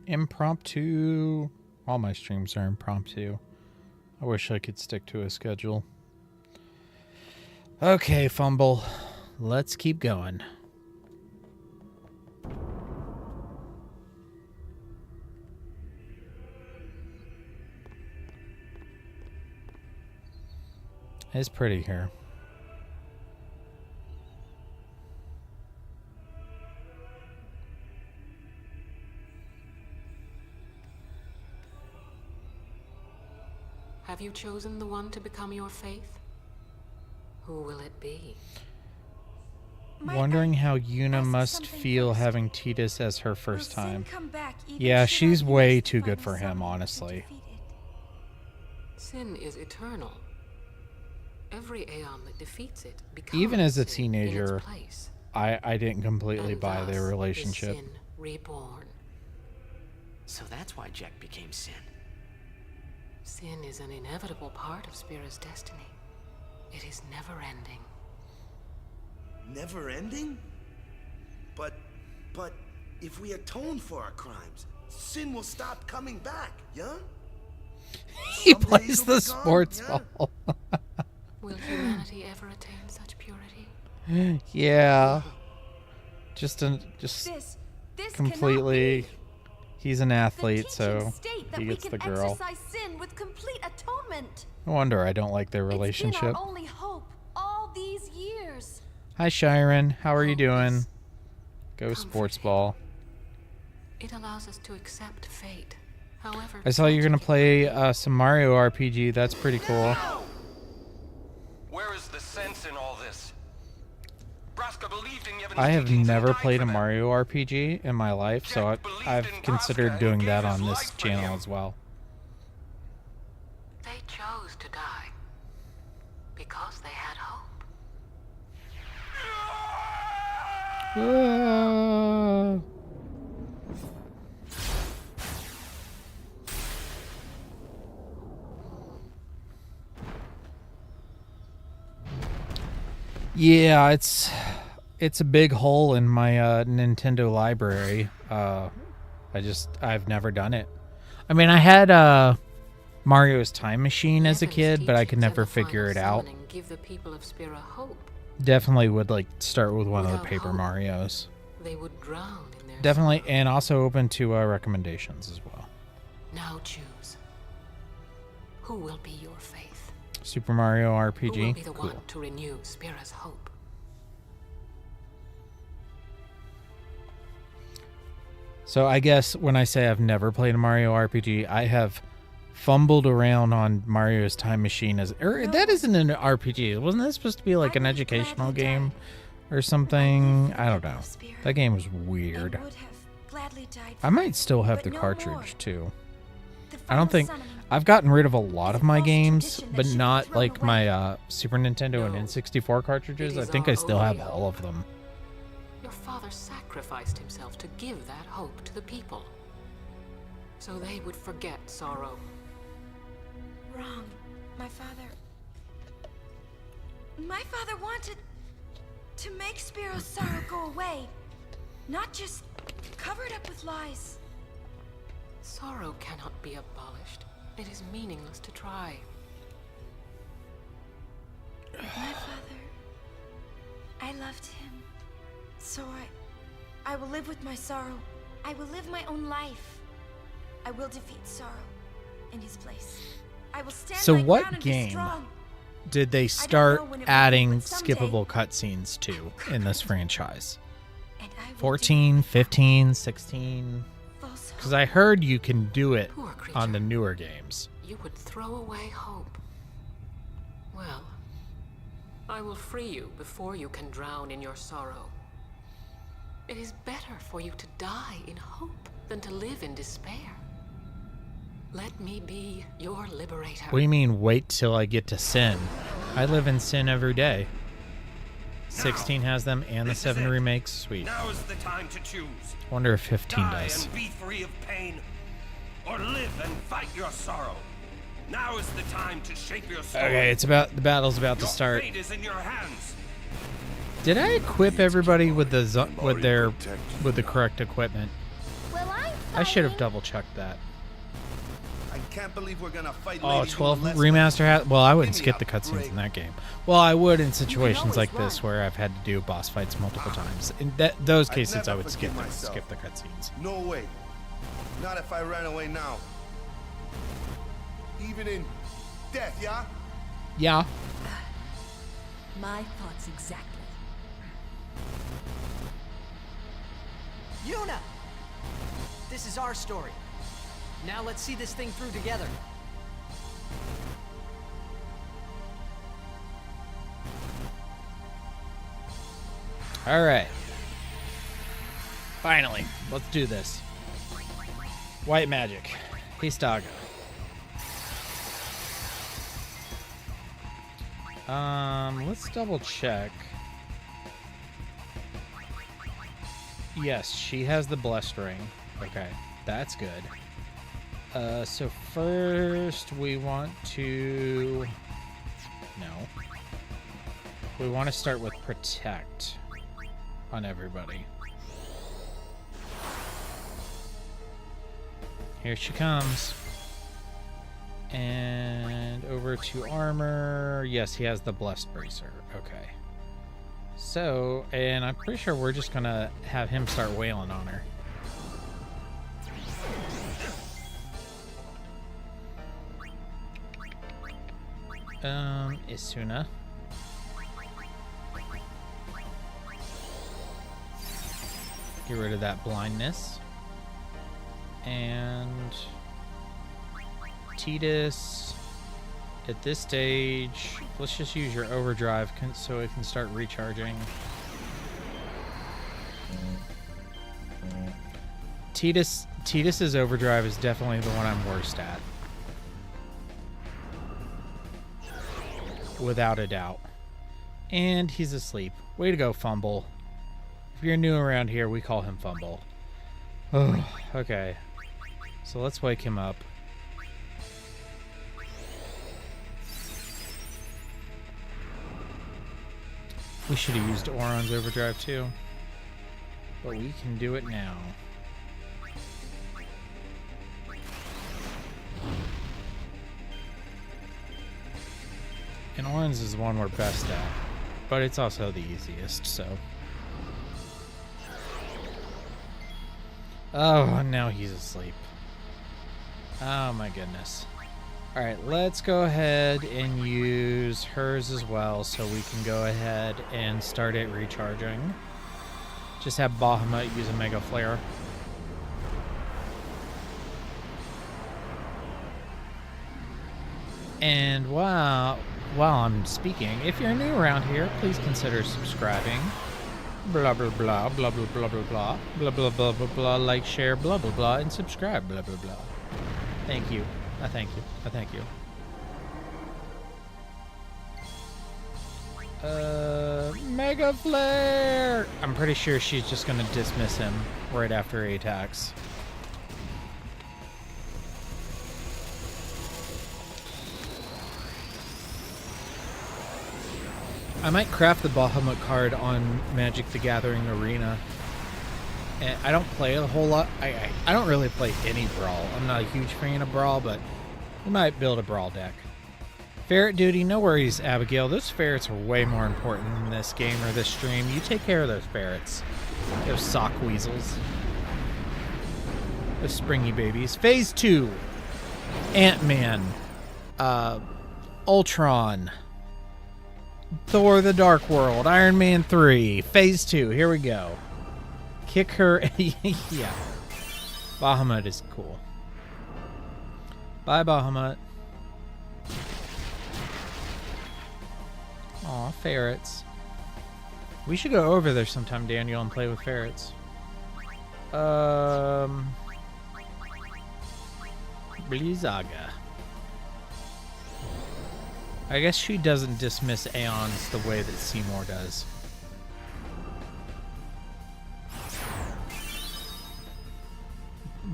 Impromptu. All my streams are impromptu. I wish I could stick to a schedule. Okay, Fumble. Let's keep going. It's pretty here. Have you chosen the one to become your faith? Who will it be? Wondering how Yuna must feel having Tidus as her first time. Yeah, she's way too good for him, honestly. Sin is eternal. Every Aeon that defeats it becomes Even as a sin in its teenager, place. I didn't completely And buy thus their is relationship. sin reborn. So that's why Jack became Sin. Sin is an inevitable part of Spira's destiny. It is never-ending. Never ending? But if we atone for our crimes, Sin will stop coming back, yeah? He Some plays days will the be gone, sports yeah? ball. Will humanity ever attain such purity? Yeah. Just This completely. He's an athlete, The so teachings state that he we gets can the girl. exercise sin with complete atonement. No wonder I don't like their It's relationship. been our only hope all these years. Hi, Shiren. How are you doing? Go sports ball. It allows us to accept fate. However, I saw you're gonna play some Mario RPG. That's pretty cool. Where is the sense in all this? Braska believed in Yevon's I have teachings and never died played for a them. Mario RPG in my life, so I've considered doing that on this channel as well. they chose to die because they had hope. Ah. Yeah, it's a big hole in my Nintendo library. I've never done it. I mean, I had Mario's Time Machine as a kid, but I could never figure it out. Give the people of Spira hope. Definitely would like start with one of the Without Paper hope, Marios. They would drown in their Definitely, sorrow. and also open to recommendations as well. Now choose. Who will be your faith? Super Mario Who will RPG. be the Cool. one to renew Spira's hope? So I guess when I say I've never played a Mario RPG, I have fumbled around on Mario's Time Machine that isn't an RPG. Wasn't that supposed to be like an educational game or something? I don't know. That game was weird. I might still have the cartridge too. I don't think I've gotten rid of a lot of my games, but not like my Super Nintendo and N64 cartridges. I think I still have all of them. Your father sacrificed himself to give that hope to the people, so they would forget sorrow. Wrong. My father wanted to make Spiro's sorrow go away, not just cover it up with lies. Sorrow cannot be abolished. It is meaningless to try. My father, I loved him. So I will live with my sorrow. I will live my own life. I will defeat sorrow in his place. I will stand So my what ground and be game strong. did they know start when it will be, adding but someday- skippable cutscenes to in this franchise? And I will 14, 15, 16? false Because I heard you can do it Poor creature. on the newer games. You would throw away hope. Well, I will free you before you can drown in your sorrow. It is better for you to die in hope than to live in despair. Let me be your liberator. What do you mean, wait till I get to sin? I live in sin every day. 16 has them, and the This is 7 it. remakes. Sweet. Now is the time to choose. Wonder if 15 Die does. and be free of pain, or live and fight your sorrow. Now is the time to shape your soul. Okay, the battle's about to Your start. fate is in your hands. Did I equip everybody with the correct equipment? Well, I should have double checked that. I can't believe we're gonna fight. Oh, Lady 12 Yuna Leska. remaster hat. Well, I wouldn't Give me skip a the cutscenes break. in that game. Well, I would in situations always like this run. where I've had to do boss fights multiple times. In those I'd cases, never I would skip forgive myself. the cutscenes. No way. Not if I ran away now. Even in death, yeah? Yeah. My thoughts exactly. Yuna! This is our story. Now let's see this thing through together. All right. Finally, let's do this. White magic. Histaga. Let's double check. Yes, she has the blessed ring. Okay, that's good. So first we want to... No. We want to start with protect on everybody. Here she comes. And over to armor. Yes, he has the blessed bracer. Okay. So, and I'm pretty sure we're just gonna have him start wailing on her. Isuna. Get rid of that blindness. And Tidus, at this stage, let's just use your overdrive so it can start recharging. Tidus's overdrive is definitely the one I'm worst at. Without a doubt. And he's asleep. Way to go, Fumble. If you're new around here, we call him Fumble. Oh, okay. So let's wake him up. We should have used Auron's overdrive too. But we can do it now. And Auron's is the one we're best at. But it's also the easiest, so... Oh, now he's asleep. Oh my goodness. Alright, let's go ahead and use hers as well so we can go ahead and start it recharging. Just have Bahamut use a Mega Flare. And while I'm speaking, if you're new around here, please consider subscribing. Blah blah blah blah blah blah blah blah blah blah blah blah blah, like, share, blah blah blah, and subscribe, blah blah blah. Thank you. I thank you. I thank you. Mega Flare! I'm pretty sure she's just gonna dismiss him right after he attacks. I might craft the Bahamut card on Magic the Gathering Arena. And I don't play a whole lot. I don't really play any Brawl. I'm not a huge fan of Brawl, but we might build a Brawl deck. Ferret duty, no worries, Abigail. Those ferrets are way more important in this game or this stream. You take care of those ferrets. Those sock weasels. Those springy babies. Phase 2. Ant-Man. Ultron. Thor the Dark World. Iron Man 3. Phase 2. Here we go. Kick her. Yeah. Bahamut is cool. Bye, Bahamut. Aw, ferrets. We should go over there sometime, Daniel, and play with ferrets. Blizzaga. I guess she doesn't dismiss Aeons the way that Seymour does.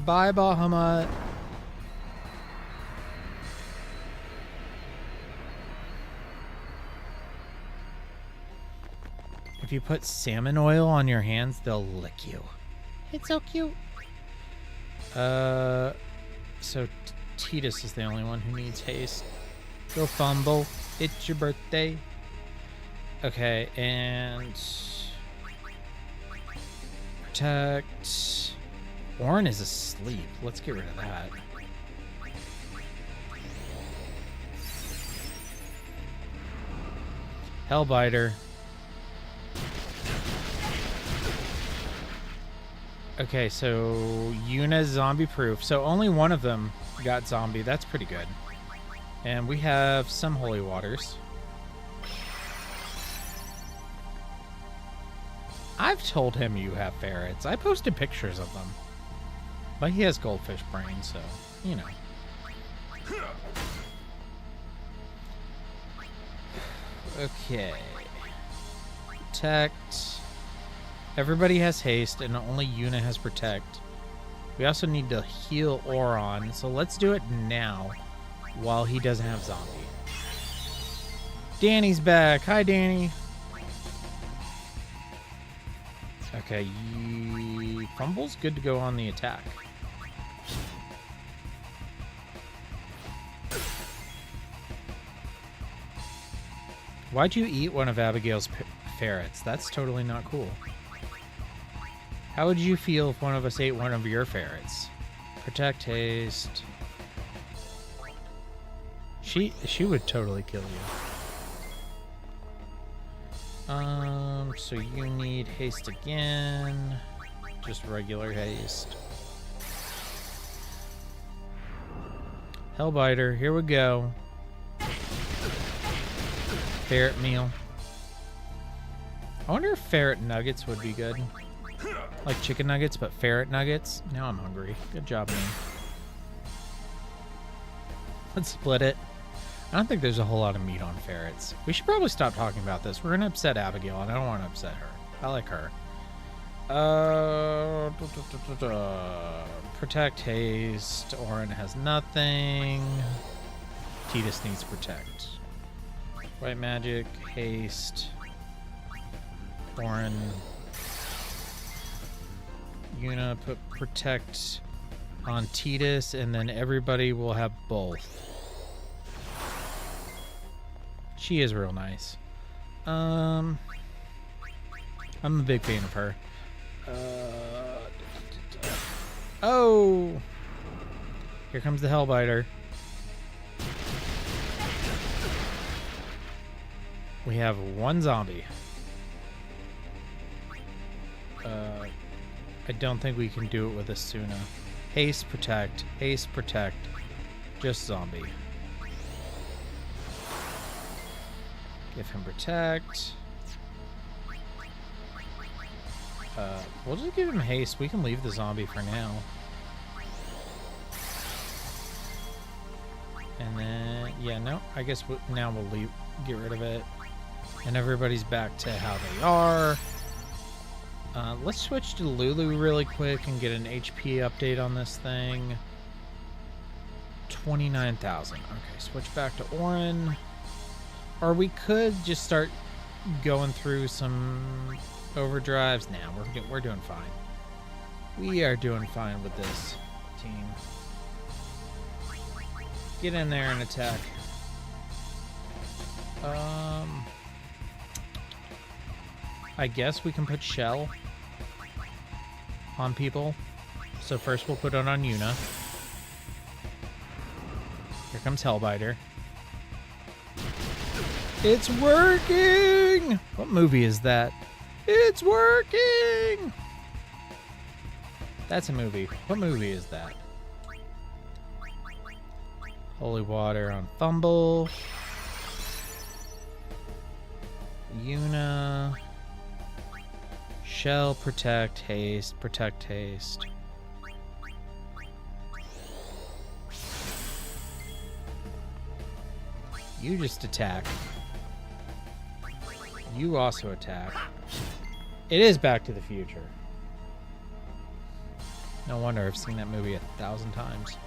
Bye, Bahamut. If you put salmon oil on your hands, they'll lick you. It's so cute. So Titus is the only one who needs haste. Go fumble. It's your birthday. Okay, and protect. Orin is asleep. Let's get rid of that. Hellbiter. Okay, so Yuna's zombie proof. So only one of them got zombie. That's pretty good. And we have some holy waters. I've told him you have ferrets. I posted pictures of them. But he has goldfish brain, so, you know. Okay. Protect. Everybody has haste, and only Yuna has protect. We also need to heal Oron, so let's do it now while he doesn't have zombie. Danny's back. Hi, Danny. Okay, Fumble's good to go on the attack. Why'd you eat one of Abigail's ferrets? That's totally not cool. How would you feel if one of us ate one of your ferrets? Protect haste. She would totally kill you. So you need haste again. Just regular haste. Hellbiter, here we go. Ferret meal. I wonder if ferret nuggets would be good. Like chicken nuggets, but ferret nuggets. Now I'm hungry. Good job, man. Let's split it. I don't think there's a whole lot of meat on ferrets. We should probably stop talking about this. We're going to upset Abigail, and I don't want to upset her. I like her. Protect haste. Orin has nothing. Titus needs protect. White magic, haste. Orin. Yuna put protect on Titus, and then everybody will have both. She is real nice. I'm a big fan of her. Oh! Here comes the Hellbiter. We have one zombie. I don't think we can do it with Asuna. Haste, protect. Haste, protect. Just zombie. Give him protect. We'll just give him haste. We can leave the zombie for now. And then, yeah, no, I guess now we'll leave, get rid of it. And everybody's back to how they are. Let's switch to Lulu really quick and get an HP update on this thing. 29,000. Okay, switch back to Orin. Or we could just start going through some overdrives. Now we're doing fine. We are doing fine with this team. Get in there and attack. I guess we can put shell on people. So first we'll put it on Yuna. Here comes Hellbiter. It's working! What movie is that? It's working! That's a movie. What movie is that? Holy water on Fumble. Yuna. Shell, protect, haste, protect, haste. You just attack. You also attack. It is Back to the Future. No wonder I've seen that movie 1,000 times.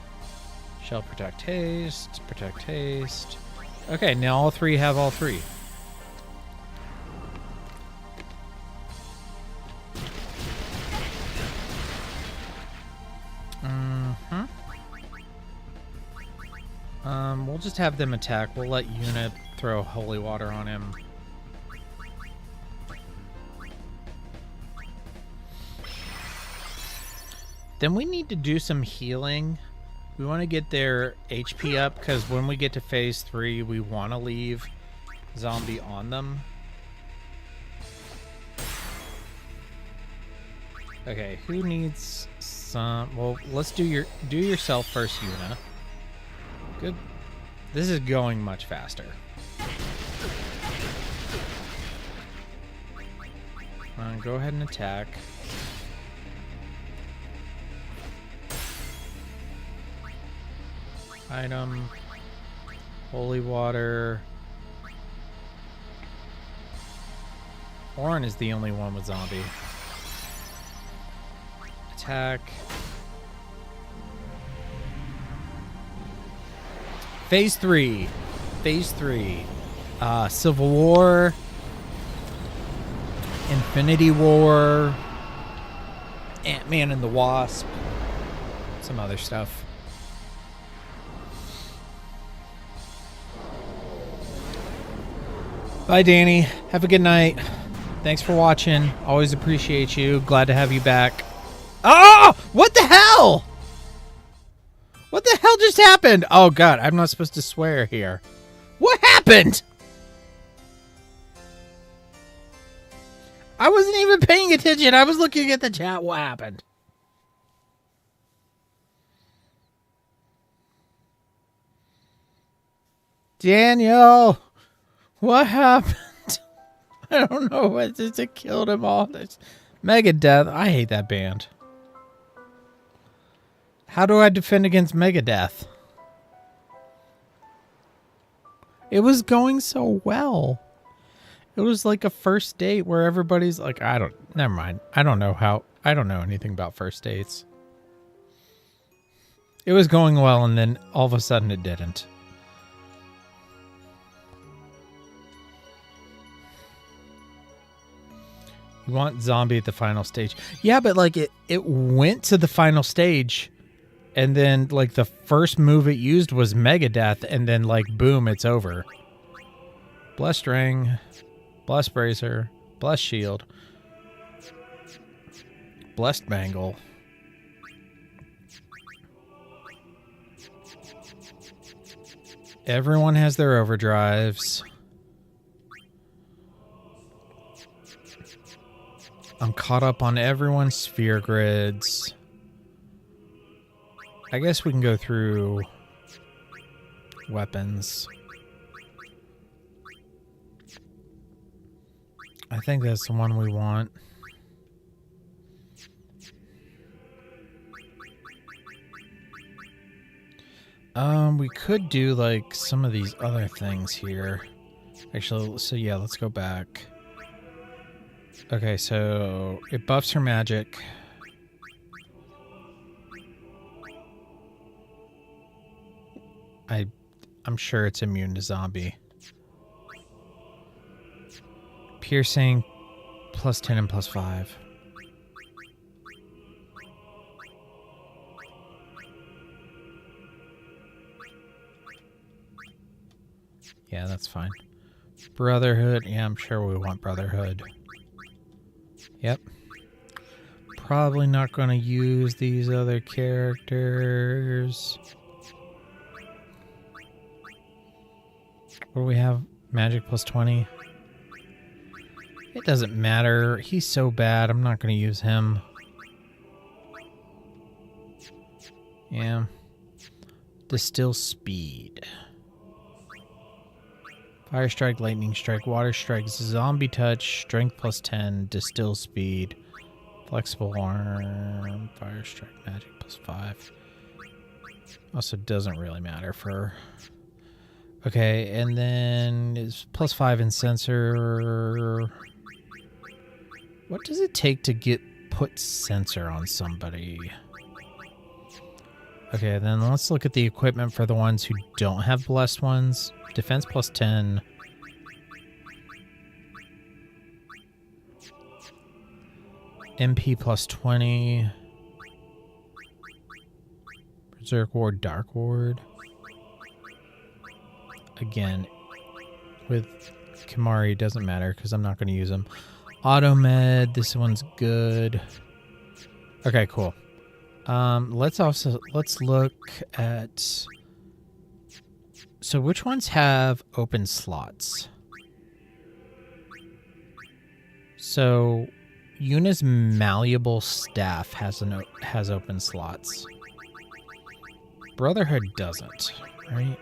Shell, protect, haste, protect, haste. Okay, now all three have all three. We'll just have them attack. We'll let Yuna throw holy water on him. Then we need to do some healing. We want to get their HP up because when we get to phase 3, we want to leave zombie on them. Okay, who needs some? Well, let's do yourself first, Yuna. Good. This is going much faster. Go ahead and attack. Item. Holy water. Orin is the only one with zombie. Attack. Phase 3. Phase 3. Civil War. Infinity War. Ant-Man and the Wasp. Some other stuff. Bye, Danny. Have a good night. Thanks for watching. Always appreciate you. Glad to have you back. Oh! What the hell? What the hell just happened? Oh, God. I'm not supposed to swear here. What happened? I wasn't even paying attention. I was looking at the chat. What happened? Daniel. What happened? I don't know what just it killed him all. This Megadeth. I hate that band. How do I defend against Megadeth? It was going so well. It was like a first date where everybody's like, never mind. I don't know anything about first dates. It was going well and then all of a sudden it didn't. You want zombie at the final stage. Yeah, but like it went to the final stage and then like the first move it used was Megadeth and then like boom, it's over. Blessed Ring, Blessed Bracer, Blessed Shield, Blessed Bangle. Everyone has their overdrives. I'm caught up on everyone's sphere grids. I guess we can go through weapons. I think that's the one we want. We could do like some of these other things here. Actually, so yeah, let's go back. Okay, so it buffs her magic. I'm sure it's immune to zombie. Piercing, +10 and +5. Yeah, that's fine. Brotherhood. Yeah, I'm sure we want Brotherhood. Yep. Probably not going to use these other characters. What do we have? Magic plus 20. It doesn't matter. He's so bad. I'm not going to use him. Yeah. Distill speed. Fire strike, lightning strike, water strike, zombie touch, strength plus 10, distill speed, flexible arm, fire strike, magic plus 5. Also doesn't really matter for... Okay, and then is plus 5 in sensor. What does it take to put sensor on somebody? Okay, then let's look at the equipment for the ones who don't have blessed ones. Defense plus 10. MP plus 20. Berserk Ward, Dark Ward. Again, with Kimari, doesn't matter because I'm not going to use them. Automed, this one's good. Okay, cool. Let's look at... So which ones have open slots? So Yuna's malleable staff has open slots. Brotherhood doesn't, right?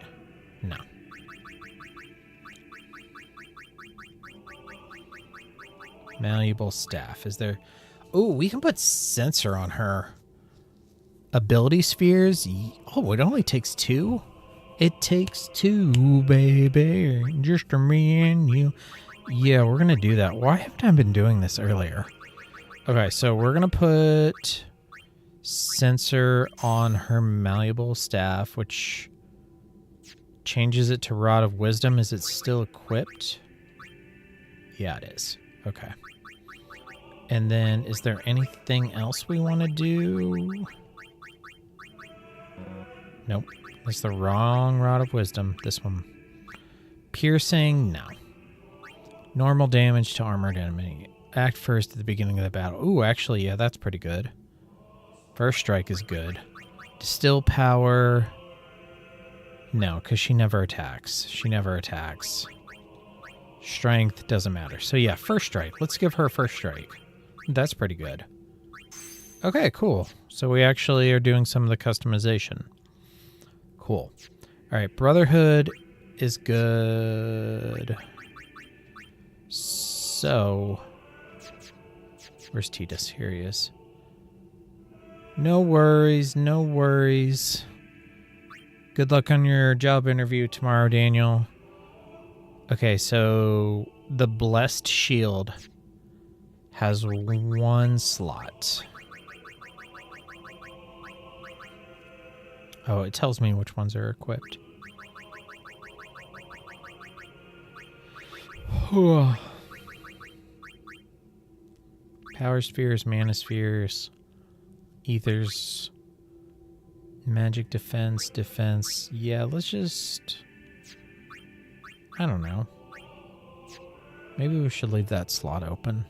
No. Malleable staff. Is there... Oh, we can put sensor on her. Ability spheres. Oh, it only takes 2? It takes 2, baby. Just me and you. Yeah, we're going to do that. Why haven't I been doing this earlier? Okay, so we're going to put sensor on her malleable staff, which changes it to Rod of Wisdom. Is it still equipped? Yeah, it is. Okay. And then, is there anything else we want to do? Nope. That's the wrong Rod of Wisdom. This one. Piercing? No. Normal damage to armored enemy. Act first at the beginning of the battle. Ooh, actually, yeah, that's pretty good. First strike is good. Distill power. No, because she never attacks. She never attacks. Strength doesn't matter. So yeah, first strike. Let's give her first strike. That's pretty good. Okay, cool. So we actually are doing some of the customization. Cool. All right, Brotherhood is good. So, where's Titus? Here he is. No worries, no worries. Good luck on your job interview tomorrow, Daniel. Okay, so the Blessed Shield has 1 slot. Oh, it tells me which ones are equipped. Power spheres, mana spheres, ethers, magic defense, defense. Yeah, let's just... I don't know. Maybe we should leave that slot open.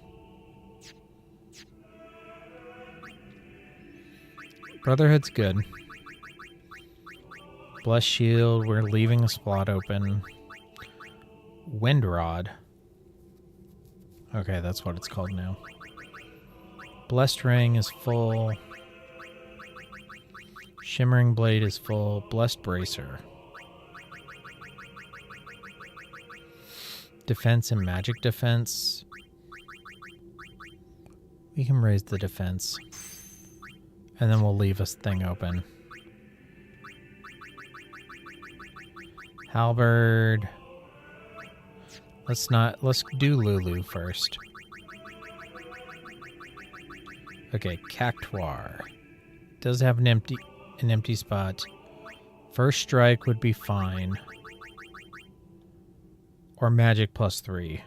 Brotherhood's good. Bless Shield, we're leaving a slot open. Wind Rod. Okay, that's what it's called now. Blessed Ring is full. Shimmering Blade is full. Blessed Bracer. Defense and magic defense. We can raise the defense. And then we'll leave this thing open. Halberd. Let's do Lulu first. Okay, Cactuar. Does have an empty spot. First strike would be fine. Or magic plus 3.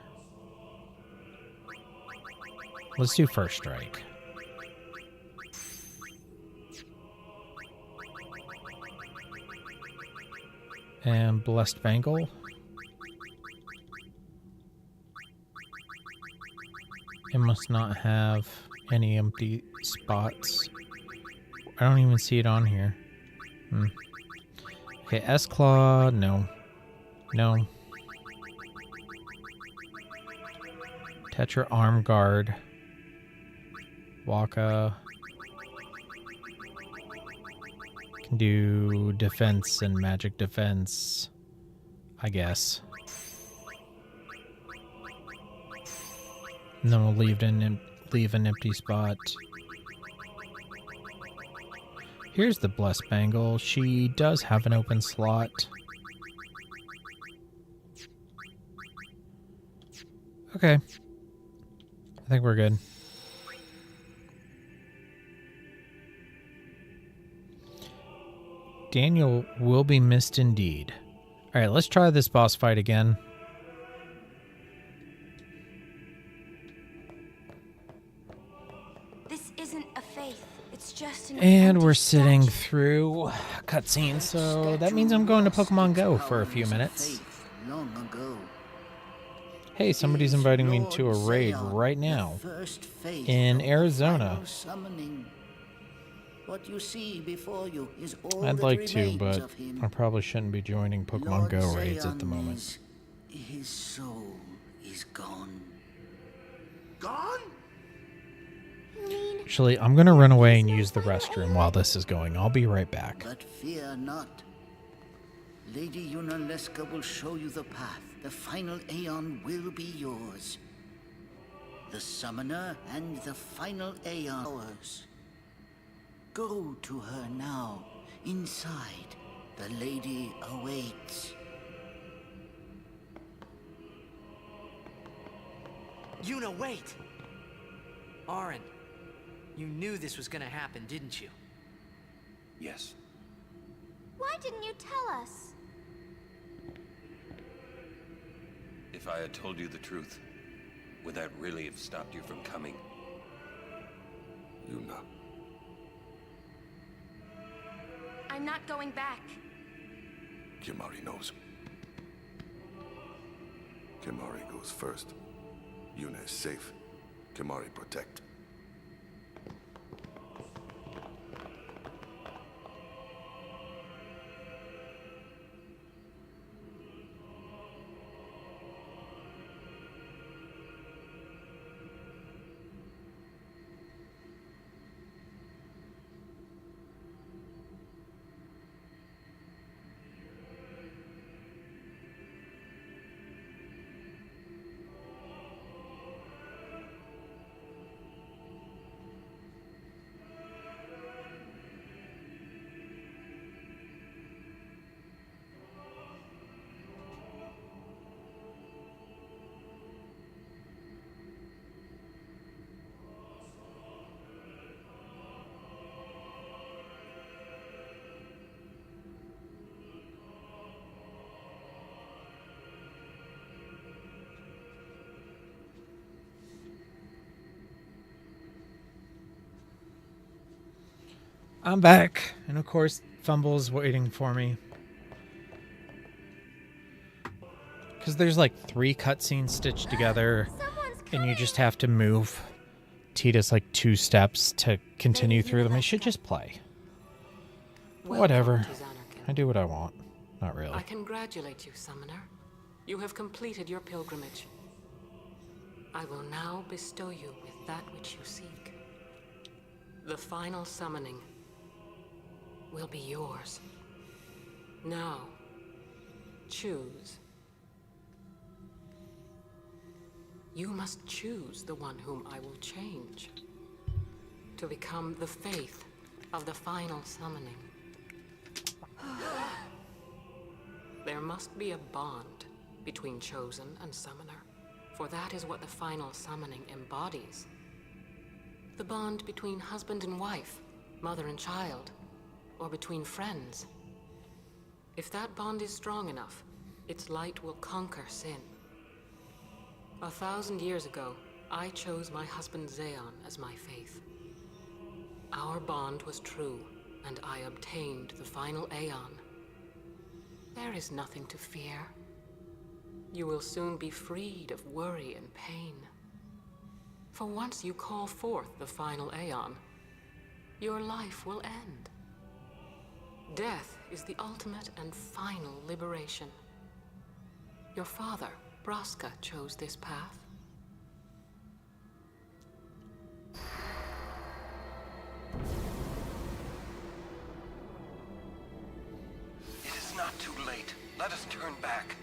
Let's do first strike. And Blessed Bangle. must not have any empty spots. I don't even see it on here. Okay, S-Claw, no. No. Tetra Arm Guard. Waka. Can do defense and magic defense, I guess. And then we'll leave an empty spot. Here's the Blessed Bangle. She does have an open slot. Okay. I think we're good. Daniel will be missed indeed. Alright, let's try this boss fight again. This isn't a faith. It's just an And we're sitting through a cutscene, so that means I'm going to Pokemon Go for a few minutes. Long ago. Hey, somebody's inviting me to a raid right now in Arizona. What you see before you is all I'd that like to, remains but of him. I probably shouldn't be joining Pokemon Go raids at the moment. His soul is gone. Gone? You mean Actually, I'm going to run away and use the restroom while this is going. I'll be right back. But fear not. Lady Yunaleska will show you the path. The final Aeon will be yours. The Summoner and the final Aeon hours. Go to her now. Inside, the lady awaits. Yuna, wait! Auron, you knew this was gonna happen, didn't you? Yes. why didn't you tell us? If I had told you the truth, would that really have stopped you from coming? Yuna. I'm not going back. Kimahri knows. Kimahri goes first. Yuna is safe. Kimahri protect. I'm back, and of course, Fumble's waiting for me. Because there's like 3 cutscenes stitched together, and you just have to move Tita's like 2 steps to continue through them. I should just play. Whatever. I do what I want. Not really. I congratulate you, Summoner. You have completed your pilgrimage. I will now bestow you with that which you seek. The final summoning will be yours. Now, choose. You must choose the one whom I will change to become the faith of the final summoning. There must be a bond between chosen and summoner, for that is what the final summoning embodies. The bond between husband and wife, mother and child, or between friends. If that bond is strong enough, its light will conquer sin. 1,000 years ago, I chose my husband Zeon as my faith. Our bond was true, and I obtained the final Aeon. There is nothing to fear. You will soon be freed of worry and pain. For once you call forth the final Aeon, your life will end. Death is the ultimate and final liberation. Your father, Braska, chose this path. It is not too late. Let us turn back.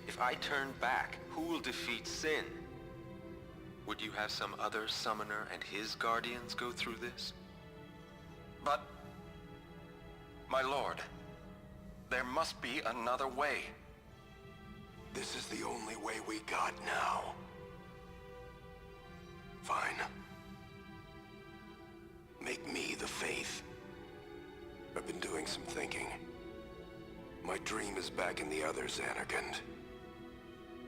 If I turn back, who will defeat Sin? Would you have some other summoner and his guardians go through this? But... my lord, there must be another way. This is the only way we got now. Fine. Make me the Faith. I've been doing some thinking. My dream is back in the others, Anakin.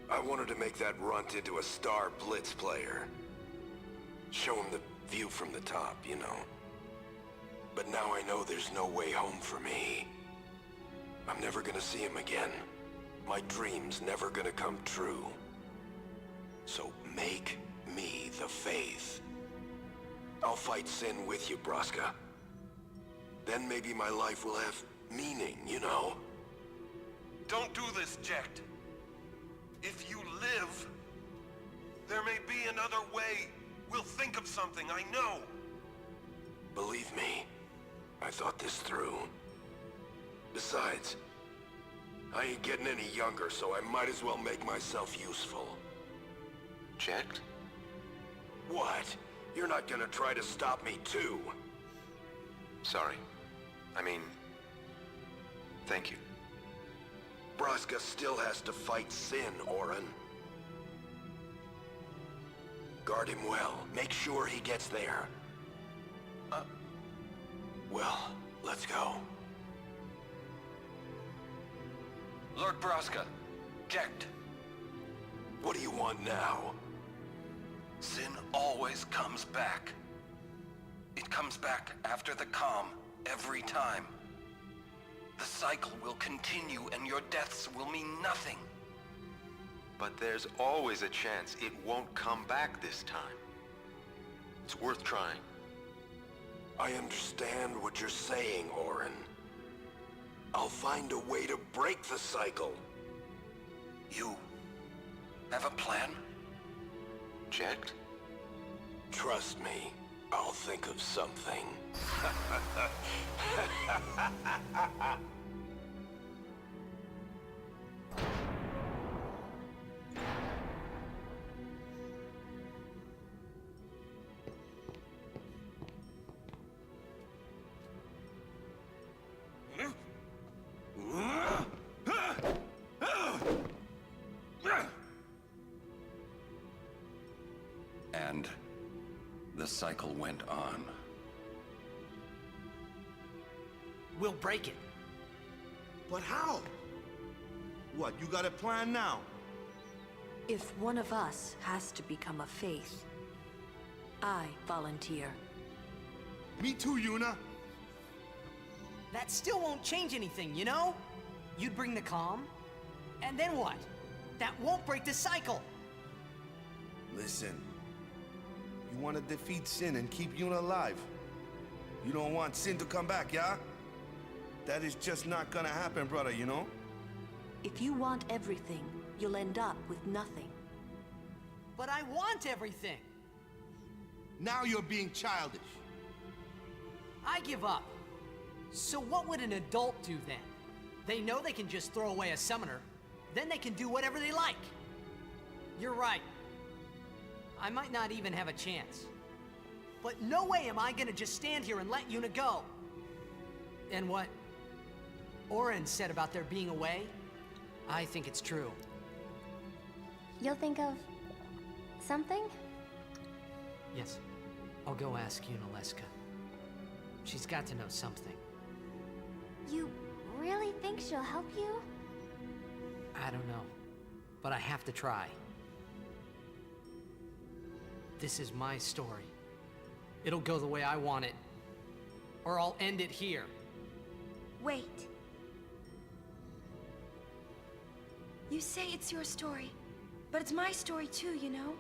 I wanted to make that runt into a star blitz player. Show him the view from the top, you know. But now I know there's no way home for me. I'm never gonna see him again. My dream's never gonna come true. So make me the Faith. I'll fight Sin with you, Braska. Then maybe my life will have meaning, you know? Don't do this, Jecht. If you live, there may be another way. We'll think of something, I know. Believe me, I thought this through. Besides, I ain't getting any younger, so I might as well make myself useful. Jecht? What? You're not gonna try to stop me too? Sorry. I mean, thank you. Braska still has to fight Sin, Orin. Guard him well. Make sure he gets there. Well, let's go. Lord Braska, Jecht. What do you want now? Sin always comes back. It comes back after the calm, every time. The cycle will continue and your deaths will mean nothing. But there's always a chance it won't come back this time. It's worth trying. I understand what you're saying, Orin. I'll find a way to break the cycle. You have a plan? Jecht? Trust me, I'll think of something. And the cycle went on. We'll break it. But how? What, you got a plan now? If one of us has to become a Faith, I volunteer. Me too, Yuna. That still won't change anything, you know? You'd bring the calm, and then what? That won't break the cycle! Listen. You want to defeat Sin and keep Yuna alive. You don't want Sin to come back, yeah? That is just not gonna happen, brother, you know? If you want everything, you'll end up with nothing. But I want everything! Now you're being childish. I give up. So what would an adult do then? They know they can just throw away a summoner, then they can do whatever they like. You're right. I might not even have a chance. But no way am I gonna just stand here and let Yuna go. And what Orin said about there being a way, I think it's true. You'll think of something? Yes, I'll go ask Yuna Leska. She's got to know something. You really think she'll help you? I don't know, but I have to try. This is my story. It'll go the way I want it, or I'll end it here. Wait. You say it's your story, but it's my story too, you know?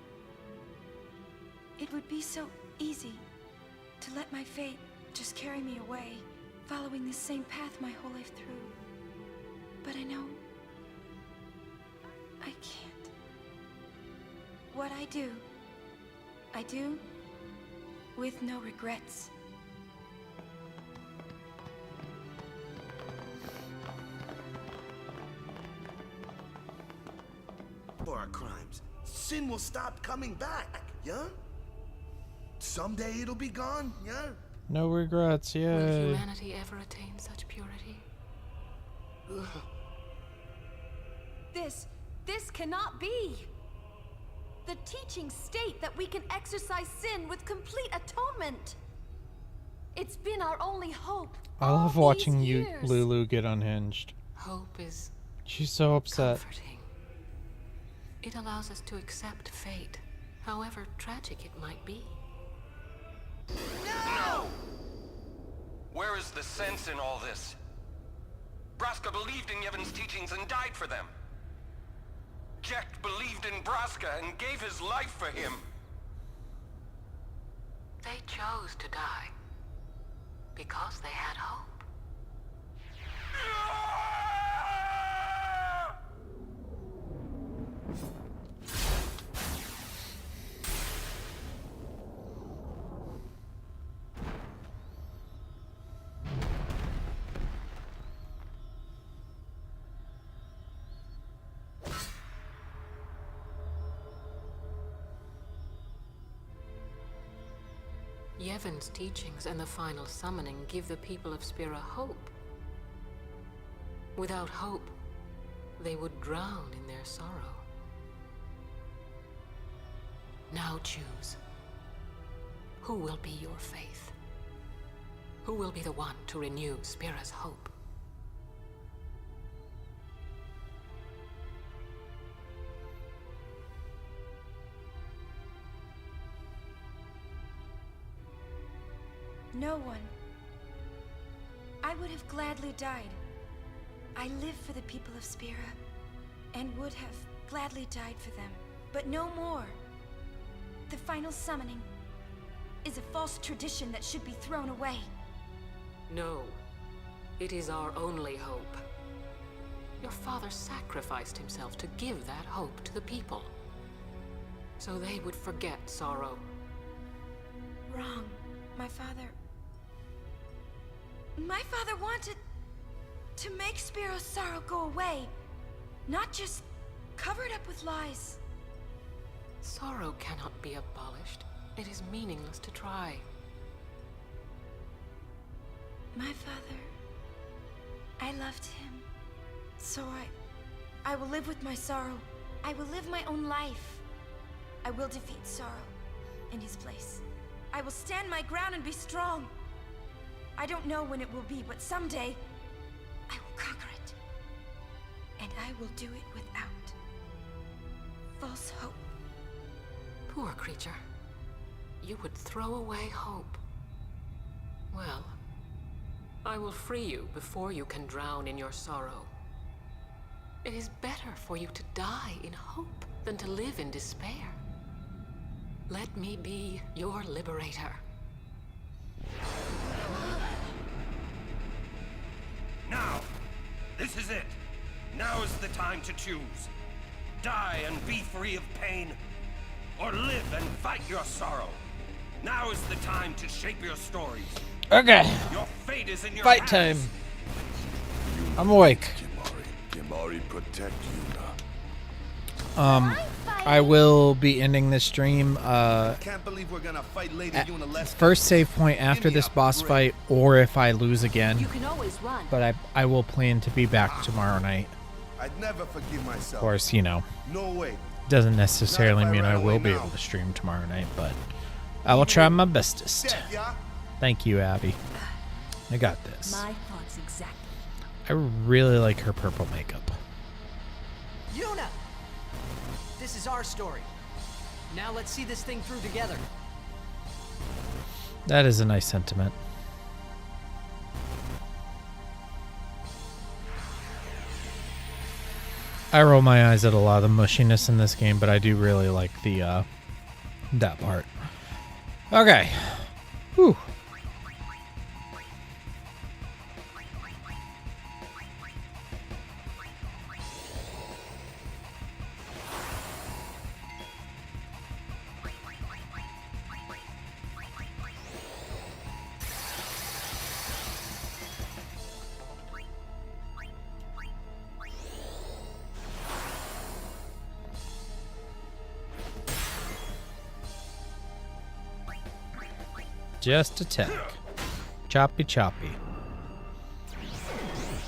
It would be so easy to let my fate just carry me away, following this same path my whole life through. But I know I can't. What I do with no regrets. For our crimes, sin will stop coming back, yeah? Someday it'll be gone, yeah? No regrets, Will yay. humanity ever attain such purity? This cannot be! The teachings state that we can exercise sin with complete atonement. It's been our only hope. I love watching you, Lulu, get unhinged. Hope is She's so upset. comforting. It allows us to accept fate, however tragic it might be. No! Where is the sense in all this? Braska believed in Yevon's teachings and died for them. Jekt believed in Braska and gave his life for him. They chose to die because they had hope. Yevon's teachings and the final summoning give the people of Spira hope. Without hope, they would drown in their sorrow. Now choose. Who will be your faith? Who will be the one to renew Spira's hope? No one. I would have gladly died. I live for the people of Spira, and would have gladly died for them, but no more. The final summoning is a false tradition that should be thrown away. No, it is our only hope. Your father sacrificed himself to give that hope to the people, so they would forget sorrow. Wrong. My father wanted to make Spiro's sorrow go away, not just cover it up with lies. Sorrow cannot be abolished. It is meaningless to try. My father, I loved him. So I will live with my sorrow. I will live my own life. I will defeat sorrow in his place. I will stand my ground and be strong. I don't know when it will be, but someday I will conquer it. And I will do it without false hope. Poor creature. You would throw away hope. Well, I will free you before you can drown in your sorrow. It is better for you to die in hope than to live in despair. Let me be your liberator. Now! This is it! Now is the time to choose. Die and be free of pain, or live and fight your sorrow. Now is the time to shape your stories. Okay. Your fate is in your Fight hands. time. I'm awake. Kimari, protect Yuna. I will be ending this stream Can't believe we're gonna fight Lady at Yuna Leska. first save point after this boss fight, or if I lose again. You can always run. But I will plan to be back tomorrow night. I'd never forgive myself. Of course, you know, No way. doesn't necessarily Not if I mean I ran will away be now. able to stream tomorrow night, but I will try my bestest. Death, yeah? Thank you, Abby. I got this. My thoughts exactly. I really like her purple makeup. Yuna! This is our story. Now let's see this thing through together. That is a nice sentiment. I roll my eyes at a lot of the mushiness in this game, but I do really like the that part. Okay. Whew. Just attack. Choppy choppy.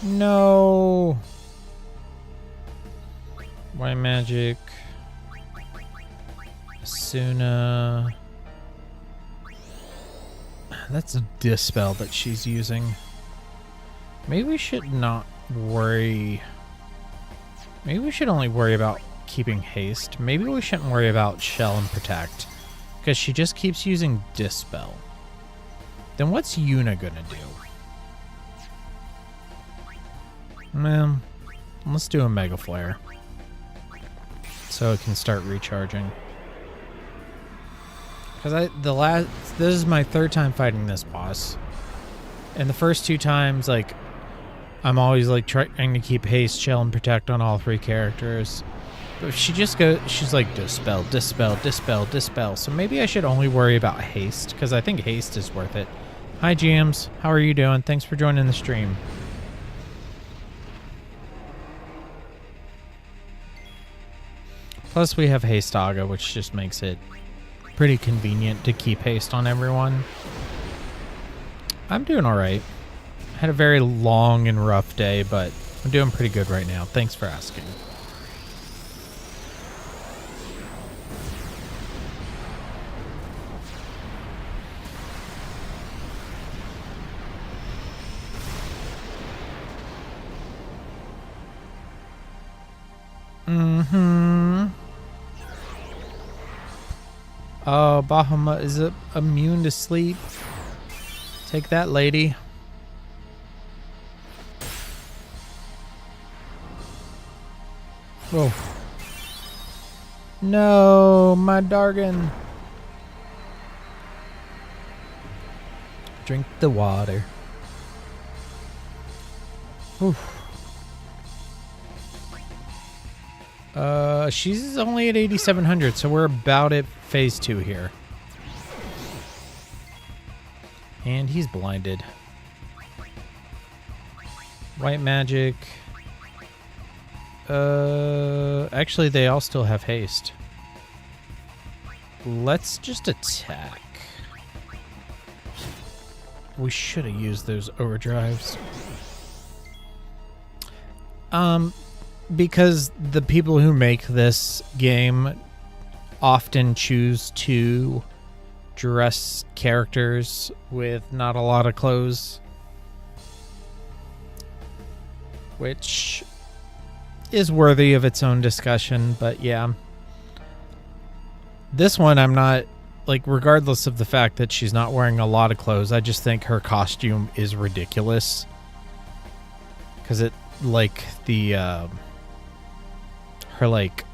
No. White magic. Asuna. That's a dispel that she's using. Maybe we should not worry. Maybe we should only worry about keeping haste. Maybe we shouldn't worry about shell and protect. Because she just keeps using dispel. Then what's Yuna gonna do? Man, let's do a Mega Flare. So it can start recharging. Because this is my third time fighting this boss. And the first two times, like, I'm always like trying to keep haste, shell, and protect on all three characters. But she just goes, she's like dispel, dispel, dispel, dispel. So maybe I should only worry about haste, because I think haste is worth it. Hi, GMs. How are you doing? Thanks for joining the stream. Plus, we have Haste Aga, which just makes it pretty convenient to keep haste on everyone. I'm doing alright. Had a very long and rough day, but I'm doing pretty good right now. Thanks for asking. Oh, Bahama is immune to sleep. Take that, lady. Whoa. No, my Dargan. Drink the water. Oof. She's only at 8,700, so we're about at phase 2 here. And he's blinded. White magic. Actually, they all still have haste. Let's just attack. We should have used those overdrives. Because the people who make this game often choose to dress characters with not a lot of clothes, which is worthy of its own discussion. But yeah, this one I'm not, like, regardless of the fact that she's not wearing a lot of clothes, I just think her costume is ridiculous, because it, like, the her, like,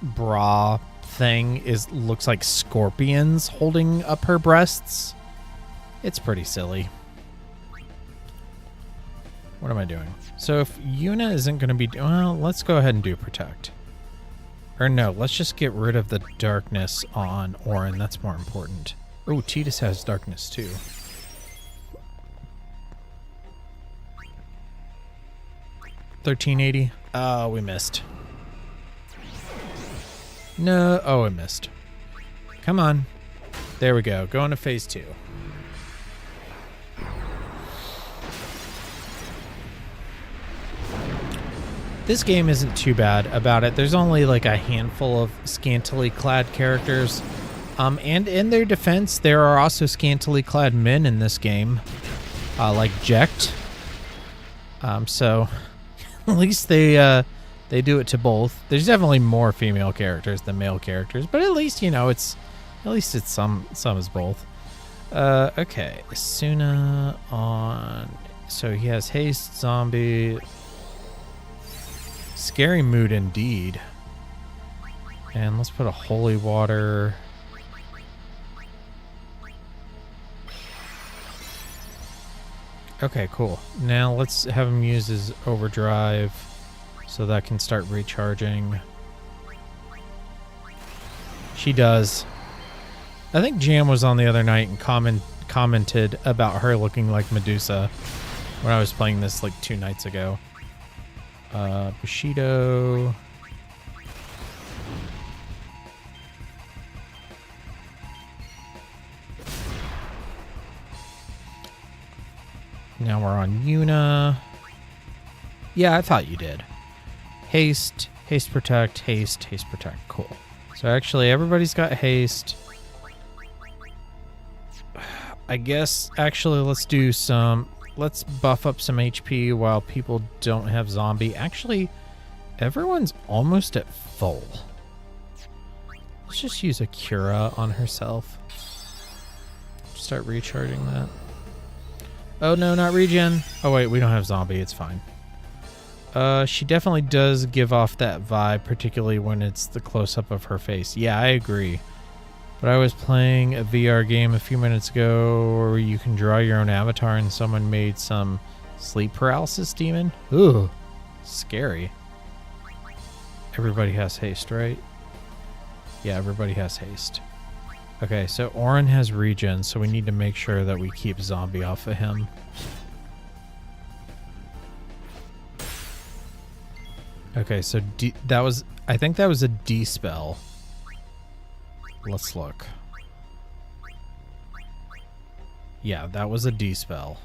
bra thing looks like scorpions holding up her breasts. It's pretty silly. What am I doing? So if Yuna isn't going to be... Well, let's go ahead and do protect. Or no, let's just get rid of the darkness on Orin. That's more important. Oh, Tidus has darkness too. $13.80. Oh, we missed. No. Oh, I missed. Come on. There we go. Going to phase 2. This game isn't too bad about it. There's only like a handful of scantily clad characters. And in their defense, there are also scantily clad men in this game. Like Jekt. So at least they do it to both. There's definitely more female characters than male characters, but at least, you know, it's some is both. Okay, Asuna on. So he has haste, zombie, scary mood indeed. And let's put a holy water. Okay, cool. Now let's have him use his overdrive so that can start recharging. She does. I think Jam was on the other night and commented about her looking like Medusa when I was playing this like 2 nights ago. Bushido. Now we're on Yuna. Yeah, I thought you did. Haste, haste protect, haste, haste protect. Cool. So actually everybody's got haste. I guess actually let's buff up some HP while people don't have zombie. Actually, everyone's almost at full. Let's just use a Cura on herself. Start recharging that. Oh no, not regen. Oh wait, we don't have zombie, it's fine. She definitely does give off that vibe, particularly when it's the close-up of her face. Yeah, I agree. But I was playing a VR game a few minutes ago where you can draw your own avatar and someone made some sleep paralysis demon. Ooh, scary. Everybody has haste, right? Yeah, everybody has haste. Okay, so Orin has regen, so we need to make sure that we keep zombie off of him. Okay, so I think that was a D spell. Let's look. Yeah, that was a D spell.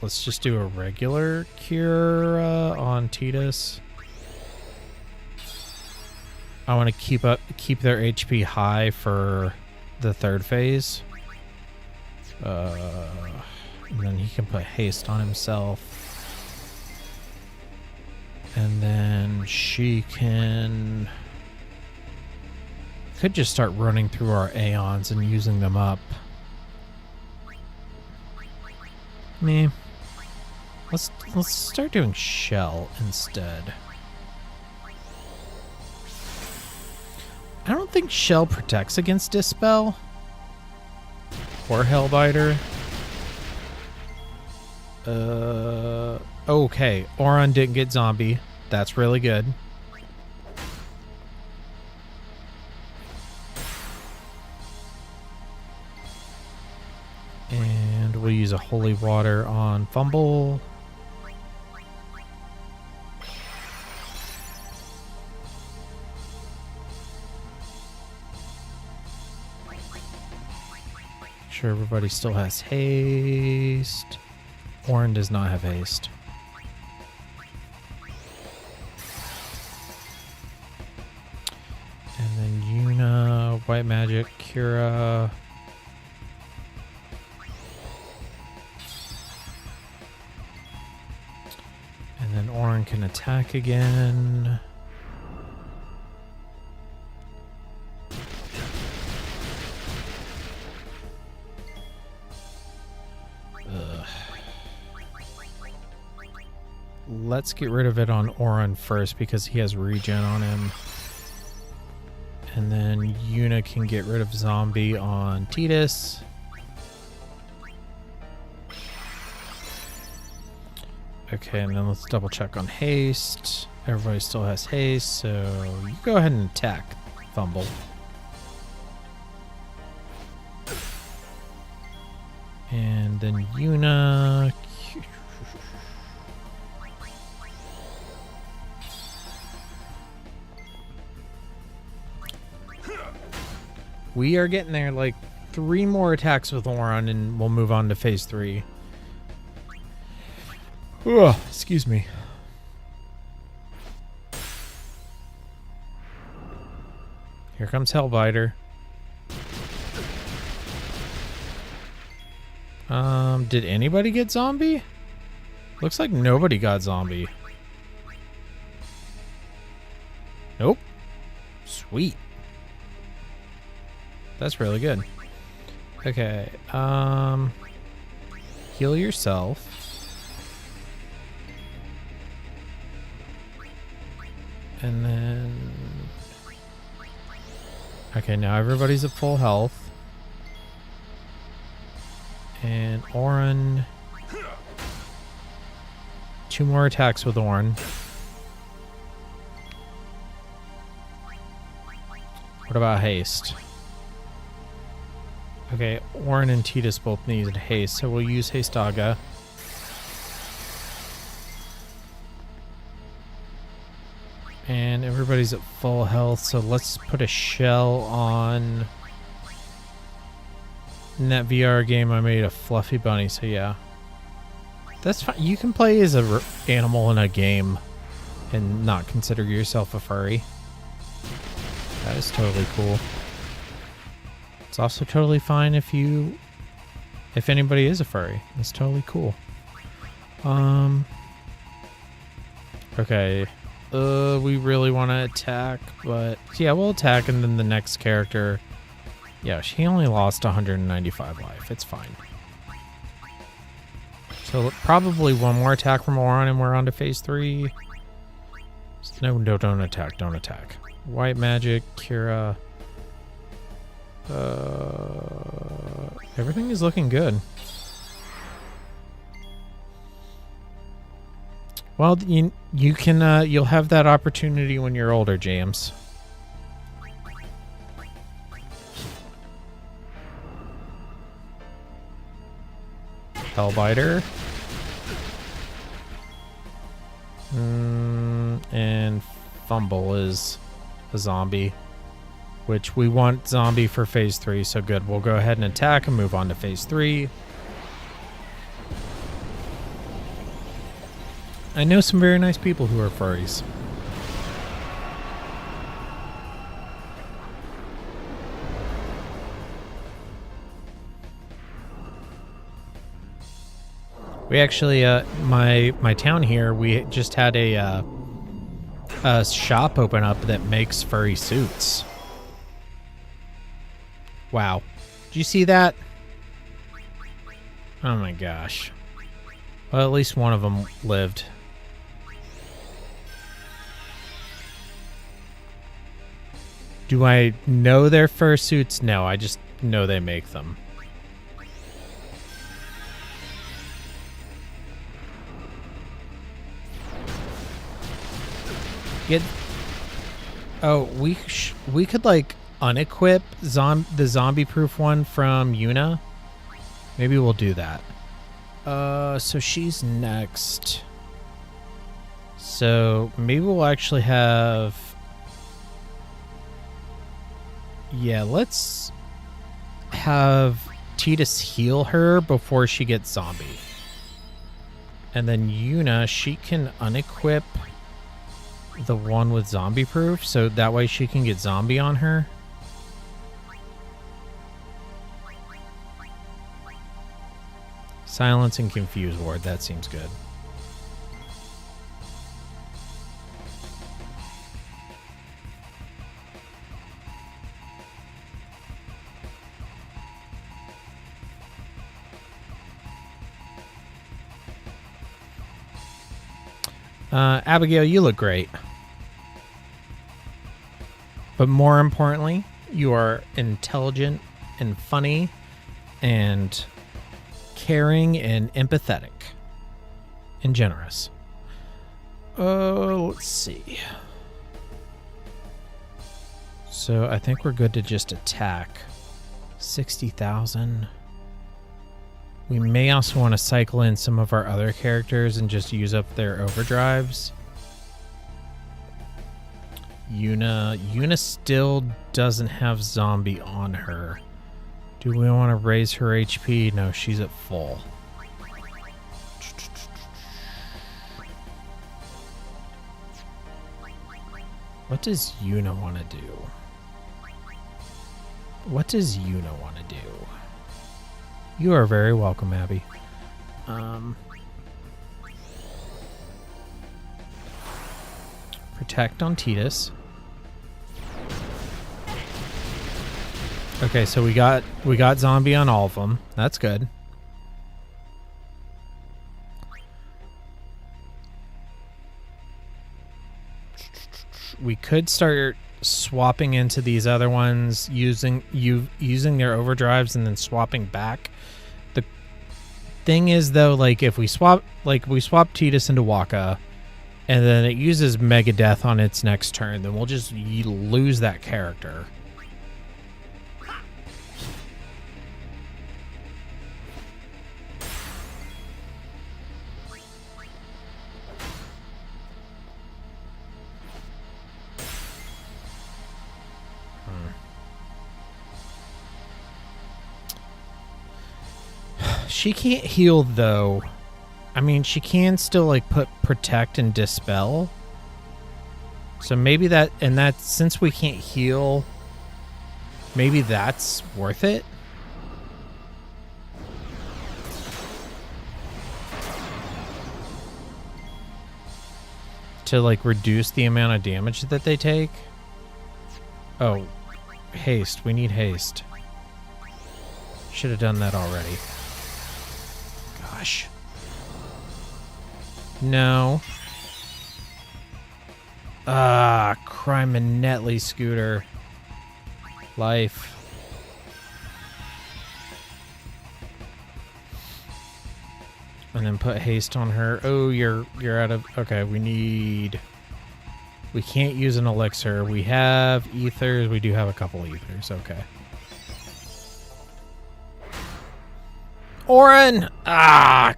Let's just do a regular cure on Tidus. I want to keep their HP high for the 3rd phase. And then he can put haste on himself. And then she could just start running through our Aeons and using them up. Meh. Let's start doing Shell instead. I don't think Shell protects against Dispel or Hellbiter. Okay, Oron didn't get zombie. That's really good. And we'll use a holy water on Fumble. Sure, everybody still has haste. Orin does not have haste. And then Yuna, White Magic, Cura. And then Orin can attack again. Let's get rid of it on Orin first because he has regen on him. And then Yuna can get rid of zombie on Tidus. Okay, and then let's double check on haste. Everybody still has haste, so you go ahead and attack Fumble. And then Yuna. We are getting there, like 3 more attacks with Oron and we'll move on to phase 3. Ugh, excuse me. Here comes Hellbiter. Did anybody get zombie? Looks like nobody got zombie. Nope. Sweet. That's really good. Okay, heal yourself. And then... Okay, now everybody's at full health. And Orin. 2 more attacks with Orin. What about haste? Okay, Orin and Titus both need haste, so we'll use Hastaga. And everybody's at full health, so let's put a shell on. In that VR game, I made a fluffy bunny, so yeah. That's fine. You can play as an animal in a game and not consider yourself a furry. That is totally cool. It's also totally fine if anybody is a furry. It's totally cool. Okay. We really want to attack, but yeah, we'll attack, and then the next character. Yeah, she only lost 195 life. It's fine. So probably one more attack from Oron, and we're on to phase 3. No, don't attack. Don't attack. White magic, Kira. Everything is looking good. Well, you can you'll have that opportunity when you're older, James. Hellbiter. And Fumble is a zombie, which we want zombie for phase 3, so good. We'll go ahead and attack and move on to phase 3. I know some very nice people who are furries. We actually, my town here, we just had a shop open up that makes furry suits. Wow. Did you see that? Oh my gosh. Well, at least one of them lived. Do I know their fursuits? No, I just know they make them. Oh, we could like unequip the zombie-proof one from Yuna. Maybe we'll do that. So she's next. So maybe we'll actually have. Yeah, let's have Titus heal her before she gets zombie. And then Yuna, she can unequip the one with zombie proof, so that way she can get zombie on her. Silence and confuse ward, that seems good. Abigail, you look great. But more importantly, you are intelligent and funny and caring and empathetic and generous. Let's see. So I think we're good to just attack. 60,000. We may also want to cycle in some of our other characters and just use up their overdrives. Yuna still doesn't have zombie on her. Do we want to raise her HP? No, she's at full. What does Yuna want to do? What does Yuna want to do? You are very welcome, Abby. Protect on Titus. Okay, so we got zombie on all of them. That's good. We could start swapping into these other ones using their overdrives and then swapping back. thing is, though, like, if we swap Tidus into Waka, and then it uses Mega Death on its next turn, then we'll just lose that character. She can't heal, though. I mean, she can still, like, put Protect and Dispel. So maybe that, and that, since we can't heal, maybe that's worth it. To, like, reduce the amount of damage that they take. Oh, haste. We need haste. Should have done that already. Gosh. No. Ah, Crime and Netley Scooter. Life. And then put haste on her. Oh, you're out of... Okay, we can't use an elixir. We have ethers. We do have a couple ethers. Okay. Orin! Ah!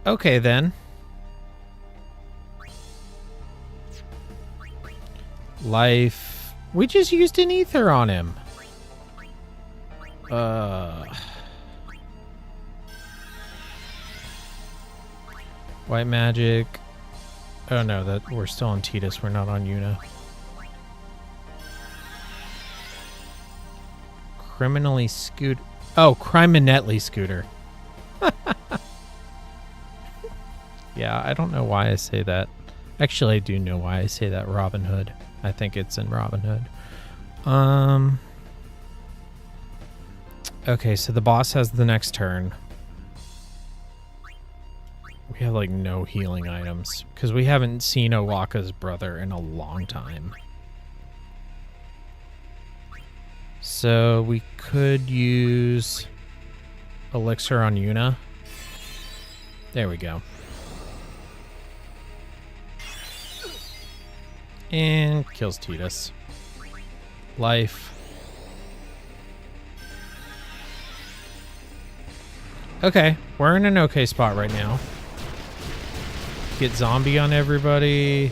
Okay, then. Life. We just used an ether on him. White magic. Oh no, that we're still on Tidus. We're not on Yuna. Criminally scoot. Oh, criminally scooter. Yeah, I don't know why I say that. Actually, I do know why I say that. Robin Hood. I think it's in Robin Hood. Okay, so the boss has the next turn. We have, like, no healing items. Because we haven't seen Owaka's brother in a long time. So we could use Elixir on Yuna. There we go. And kills Tidus. Life. Okay, we're in an okay spot right now. Get zombie on everybody.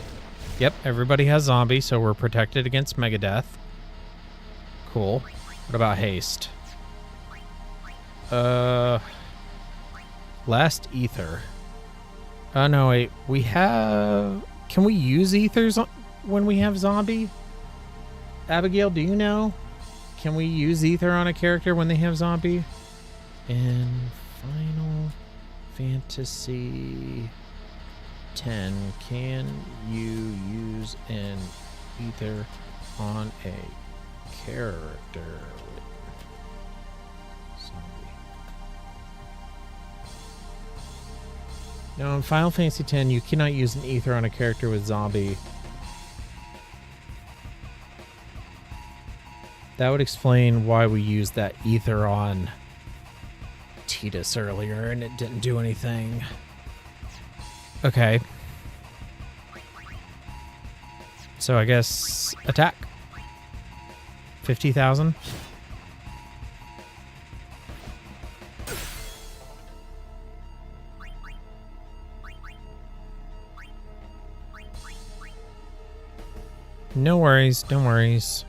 Yep, everybody has zombie, so we're protected against Megadeath. Cool. What about haste? Last ether. Oh no, wait. We have... Can we use ethers when we have zombie? Abigail, do you know? Can we use ether on a character when they have zombie? In Final Fantasy 10, can you use an ether on a character? Zombie. No, in Final Fantasy 10, you cannot use an ether on a character with zombie. That would explain why we used that ether on Tidus earlier and it didn't do anything. Okay. So I guess attack. 50,000. No worries, no worries.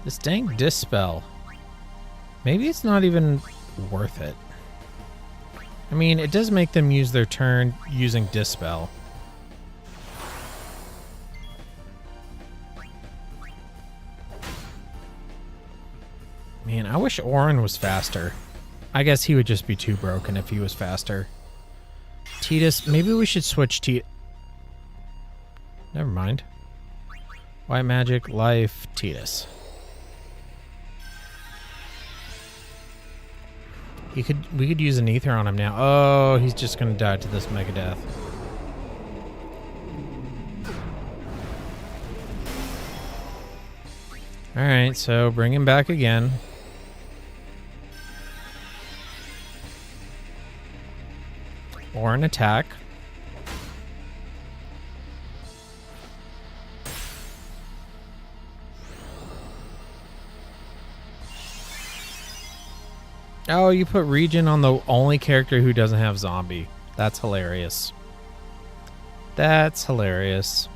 This dang Dispel. Maybe it's not even worth it. I mean, it does make them use their turn using Dispel. Man, I wish Orin was faster. I guess he would just be too broken if he was faster. Tidus, maybe we should switch Never mind. White magic, life, Tidus. We could use an ether on him now. Oh, he's just gonna die to this Megadeth. Alright, so bring him back again. Or an attack. Oh, you put Regen on the only character who doesn't have zombie. That's hilarious. That's hilarious.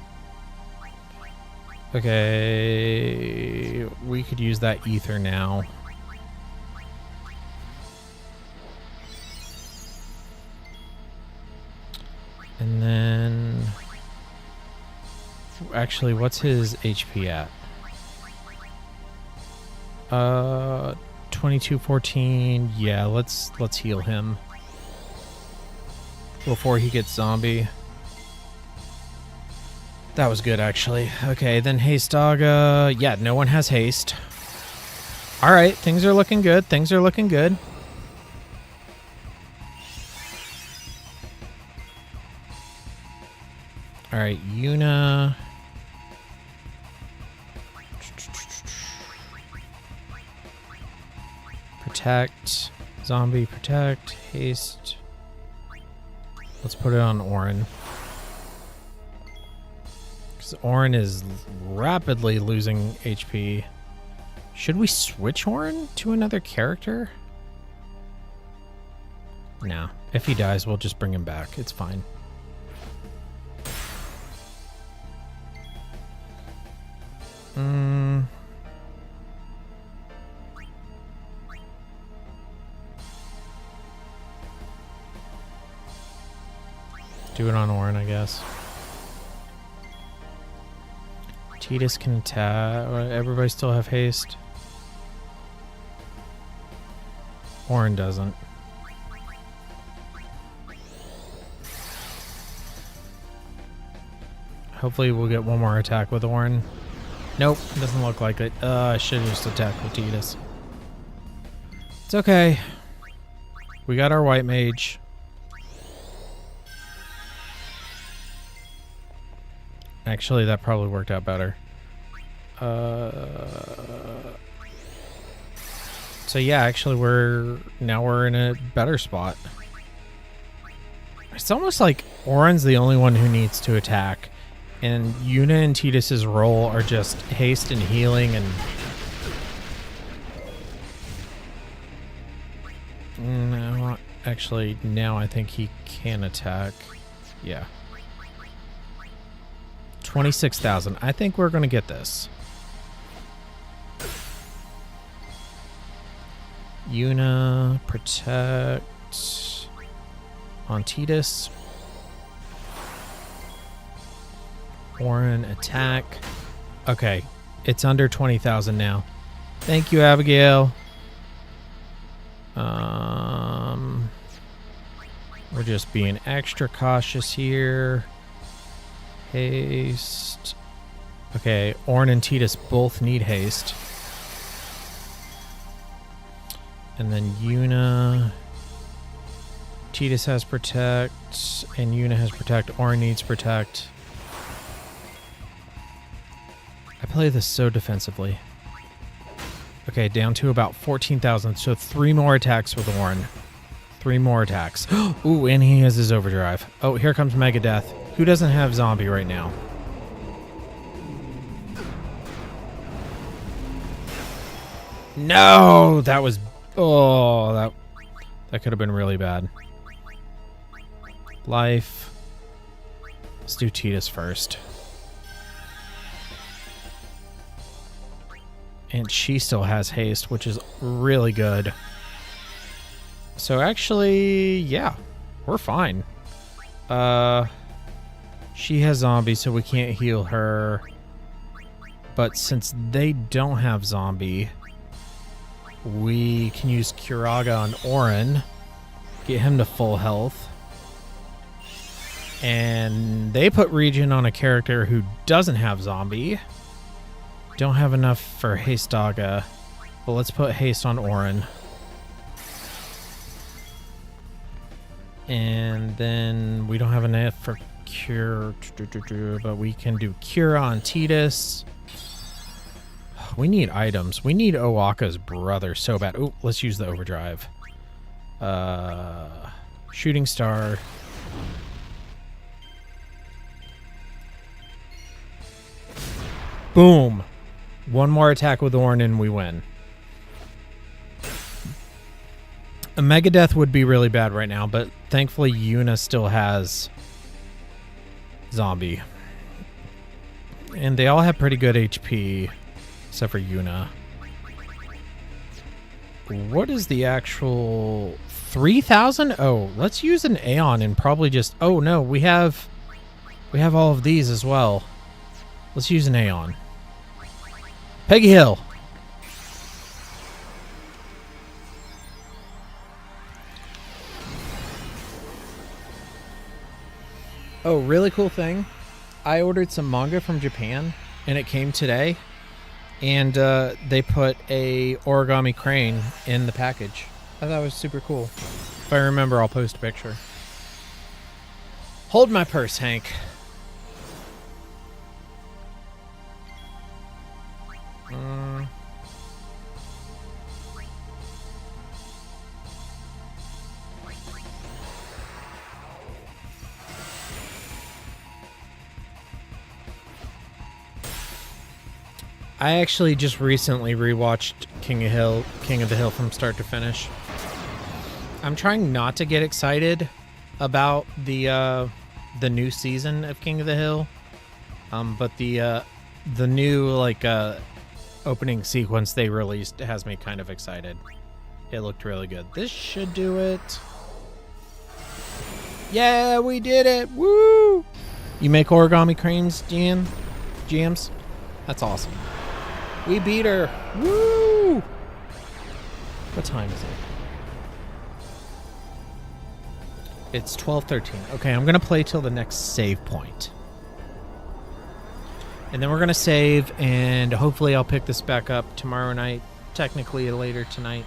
Okay, we could use that ether now. And then... Actually, what's his HP at? 2214. Yeah, let's heal him before he gets zombie. That was good, actually. Okay, then Haste Dog. Yeah, no one has haste. All right, things are looking good. Things are looking good. All right, Yuna. Protect. Zombie, protect. Haste. Let's put it on Orin. Because Orin is rapidly losing HP. Should we switch Orin to another character? No. If he dies, we'll just bring him back. It's fine. Do it on Orin, I guess. Tidus can attack. Everybody still have haste? Orin doesn't. Hopefully we'll get one more attack with Orin. Nope, doesn't look like it. I should have just attacked with Tidus. It's okay. We got our white mage. Actually, that probably worked out better. So yeah, actually we're in a better spot. It's almost like Orin's the only one who needs to attack. And Yuna and Tidus's role are just haste and healing and... No, actually, now I think he can attack. Yeah. 26,000. I think we're going to get this. Yuna, protect on Tidus. Orin, attack. Okay, it's under 20,000 now. Thank you, Abigail. We're just being extra cautious here. Haste. Okay, Orin and Tidus both need haste. And then Yuna. Tidus has protect, and Yuna has protect. Orin needs protect. I play this so defensively. Okay, down to about 14,000. So 3 more attacks with Orin. 3 more attacks. Ooh, and he has his overdrive. Oh, here comes Megadeth. Who doesn't have zombie right now? No, that was... Oh, that could have been really bad. Life. Let's do Tidus first. And she still has haste, which is really good. So actually, yeah, we're fine. She has zombie, so we can't heal her. But since they don't have zombie, we can use Curaga on Orin, get him to full health. And they put regen on a character who doesn't have zombie. Don't have enough for Haste Daga, but let's put haste on Orin. And then we don't have enough for cure, but we can do cure on Tidus. We need items. We need Owaka's brother so bad. Oh, let's use the overdrive. Shooting star. Boom. One more attack with Orin and we win. A Megadeth would be really bad right now, but thankfully Yuna still has zombie. And they all have pretty good HP, except for Yuna. What is the actual 3,000? Oh, let's use an Aeon and probably just... Oh no, we have all of these as well. Let's use an Aeon. Peggy Hill. Oh, really cool thing. I ordered some manga from Japan and it came today. And they put a origami crane in the package. I thought it was super cool. If I remember, I'll post a picture. Hold my purse, Hank. I actually just recently rewatched King of the Hill from start to finish. I'm trying not to get excited about the new season of King of the Hill, but the new opening sequence they released has me kind of excited. It looked really good. This should do it. Yeah, we did it! Woo! You make origami cranes, GMs? That's awesome. We beat her. Woo! What time is it? It's 12:13. Okay, I'm going to play till the next save point. And then we're going to save, and hopefully I'll pick this back up tomorrow night. Technically later tonight.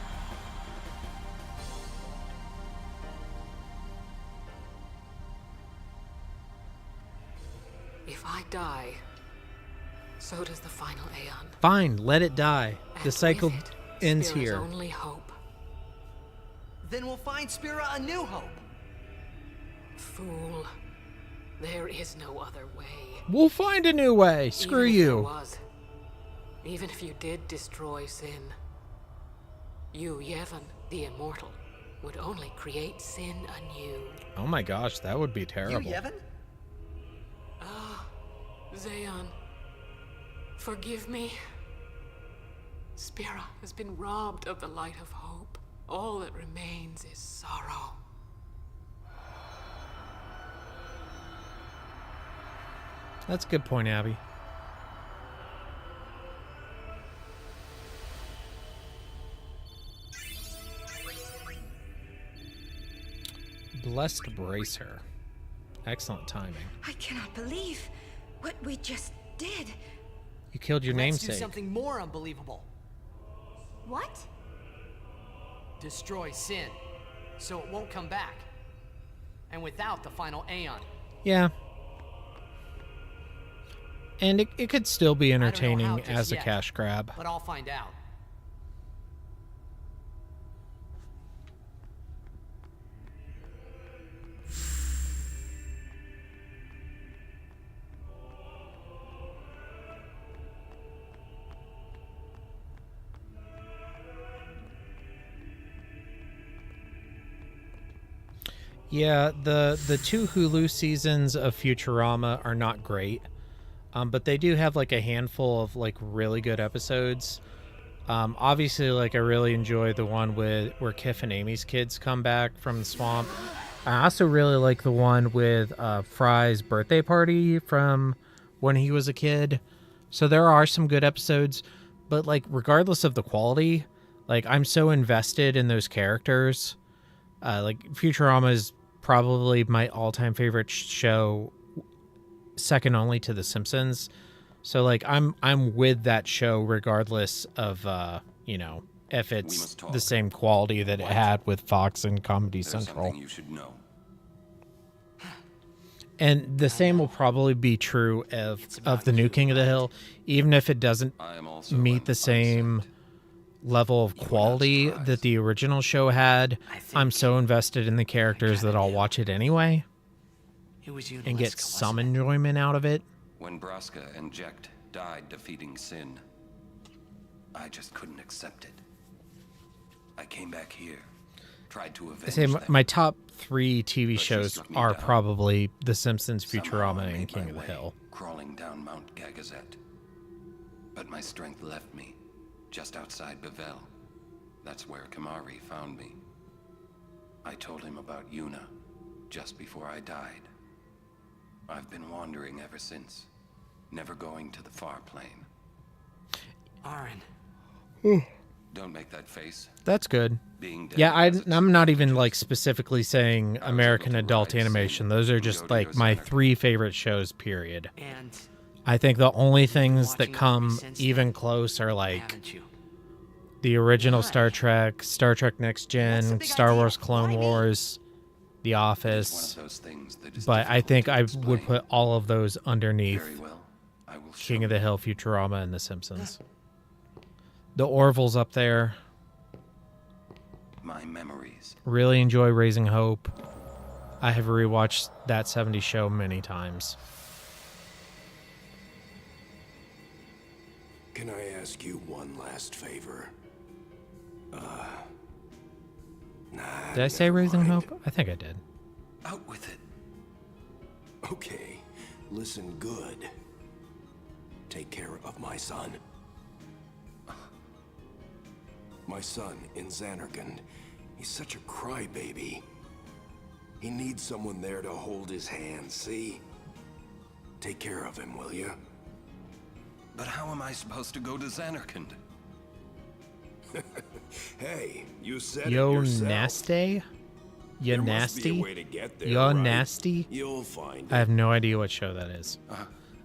If I die, so does the final Aeon. Fine, let it die. The cycle ends Spira's here. Only hope. Then we'll find Spira a new hope. Fool. There is no other way. We'll find a new way. Screw Even if you. there was, even if you did destroy sin, you, Yevon, the immortal, would only create sin anew. Oh my gosh, that would be terrible. You, Yevon? Ah, Zayon. Forgive me. Spira has been robbed of the light of hope. All that remains is sorrow. That's a good point, Abby. Blessed Bracer. Excellent timing. I cannot believe what we just did. You killed your Let's do namesake. something more unbelievable. What? Destroy sin, so it won't come back. And without the final Aeon. Yeah. And it could still be I don't know entertaining how just as a yet, cash grab. But I'll find out. Yeah, the two Hulu seasons of Futurama are not great. But they do have like a handful of like really good episodes. Obviously, like I really enjoy the one where Kif and Amy's kids come back from the swamp. I also really like the one with Fry's birthday party from when he was a kid. So there are some good episodes, but like regardless of the quality, Like, I'm so invested in those characters. Like, Futurama is probably my all-time favorite show, second only to The Simpsons. So, like, I'm with that show regardless of, you know, if it's the same quality that it had with Fox and Comedy Central. You should know. And the same will probably be true of the new King of the Hill, even if it doesn't meet the same level of quality that the original show had. I'm so invested in the characters that I'll watch it anyway and get some enjoyment out of it. When Braska and Jekt died defeating Sin, I just couldn't accept it. I came back here, tried to avenge them. My top 3 TV shows are probably The Simpsons, Futurama, and King of the Hill. Crawling down Mount Gagazet. But my strength left me, just outside Bevel. That's where Kamari found me. I told him about Yuna, just before I died. I've been wandering ever since, never going to the far plane. Aaron. Don't make that face. That's good. Yeah, I'm not even like specifically saying American adult animation. Those are just like my 3 favorite shows, period. And I think the only things that come even close are like the original Star Trek, Star Trek Next Gen, Star Wars Clone Wars, The Office. But I think I would put all of those underneath King of the Hill, Futurama, and The Simpsons. The Orville's up there. My memories. Really enjoy Raising Hope. I have rewatched that 70s show many times. Can I ask you one last favor? Nah. Did I say Raising Hope? I think I did. Out with it. Okay, listen good. Take care of my son. My son in Xanarkand. He's such a crybaby. He needs someone there to hold his hand, see? Take care of him, will you? But how am I supposed to go to Xanarkand? Hey, you said Yo, it yourself. nasty? You There must be a nasty? way to get there, Yo, right? nasty? You'll find I have no idea what show that is.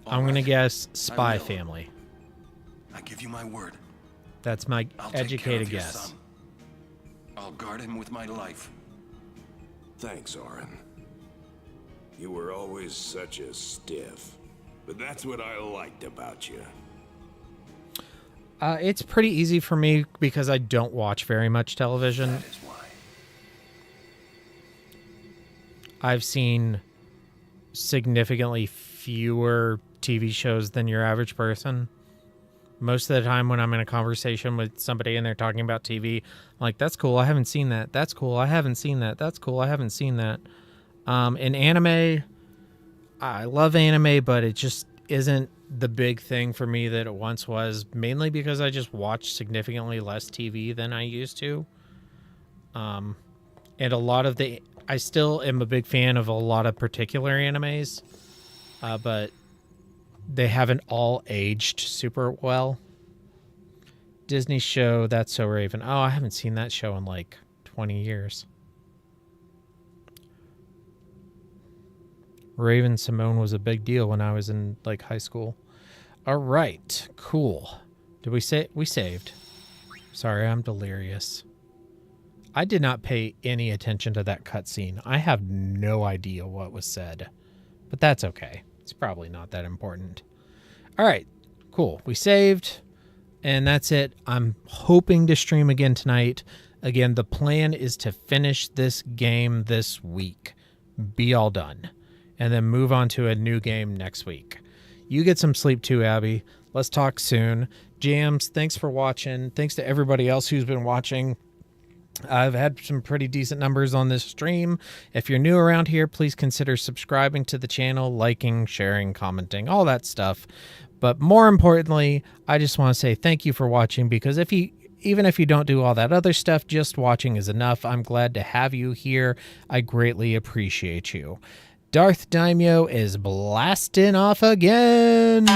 I'm going to guess Spy Family. I give you my word. That's my I'll take care educated of your guess. son. I'll guard him with my life. Thanks, Aaron. You were always such a stiff. But that's what I liked about you. It's pretty easy for me because I don't watch very much television. That is why. I've seen significantly fewer TV shows than your average person. Most of the time when I'm in a conversation with somebody and they're talking about TV, I'm like, that's cool, I haven't seen that. That's cool, I haven't seen that. That's cool, I haven't seen that. In anime, I love anime, but it just isn't the big thing for me that it once was, mainly because I just watch significantly less TV than I used to. And a lot of I still am a big fan of a lot of particular animes, but they haven't all aged super well. Disney show, That's So Raven. Oh, I haven't seen that show in like 20 years. Raven Simone was a big deal when I was in like high school. All right, cool. Did we say we saved? Sorry, I'm delirious. I did not pay any attention to that cutscene. I have no idea what was said, but that's okay. It's probably not that important. All right, cool. We saved, and that's it. I'm hoping to stream again tonight. Again, the plan is to finish this game this week, be all done, and then move on to a new game next week. You get some sleep too, Abby. Let's talk soon. Jams, thanks for watching. Thanks to everybody else who's been watching. I've had some pretty decent numbers on this stream. If you're new around here, please consider subscribing to the channel, liking, sharing, commenting, all that stuff. But more importantly, I just want to say thank you for watching, because even if you don't do all that other stuff, just watching is enough. I'm glad to have you here. I greatly appreciate you. DarthDaimyo is blasting off again.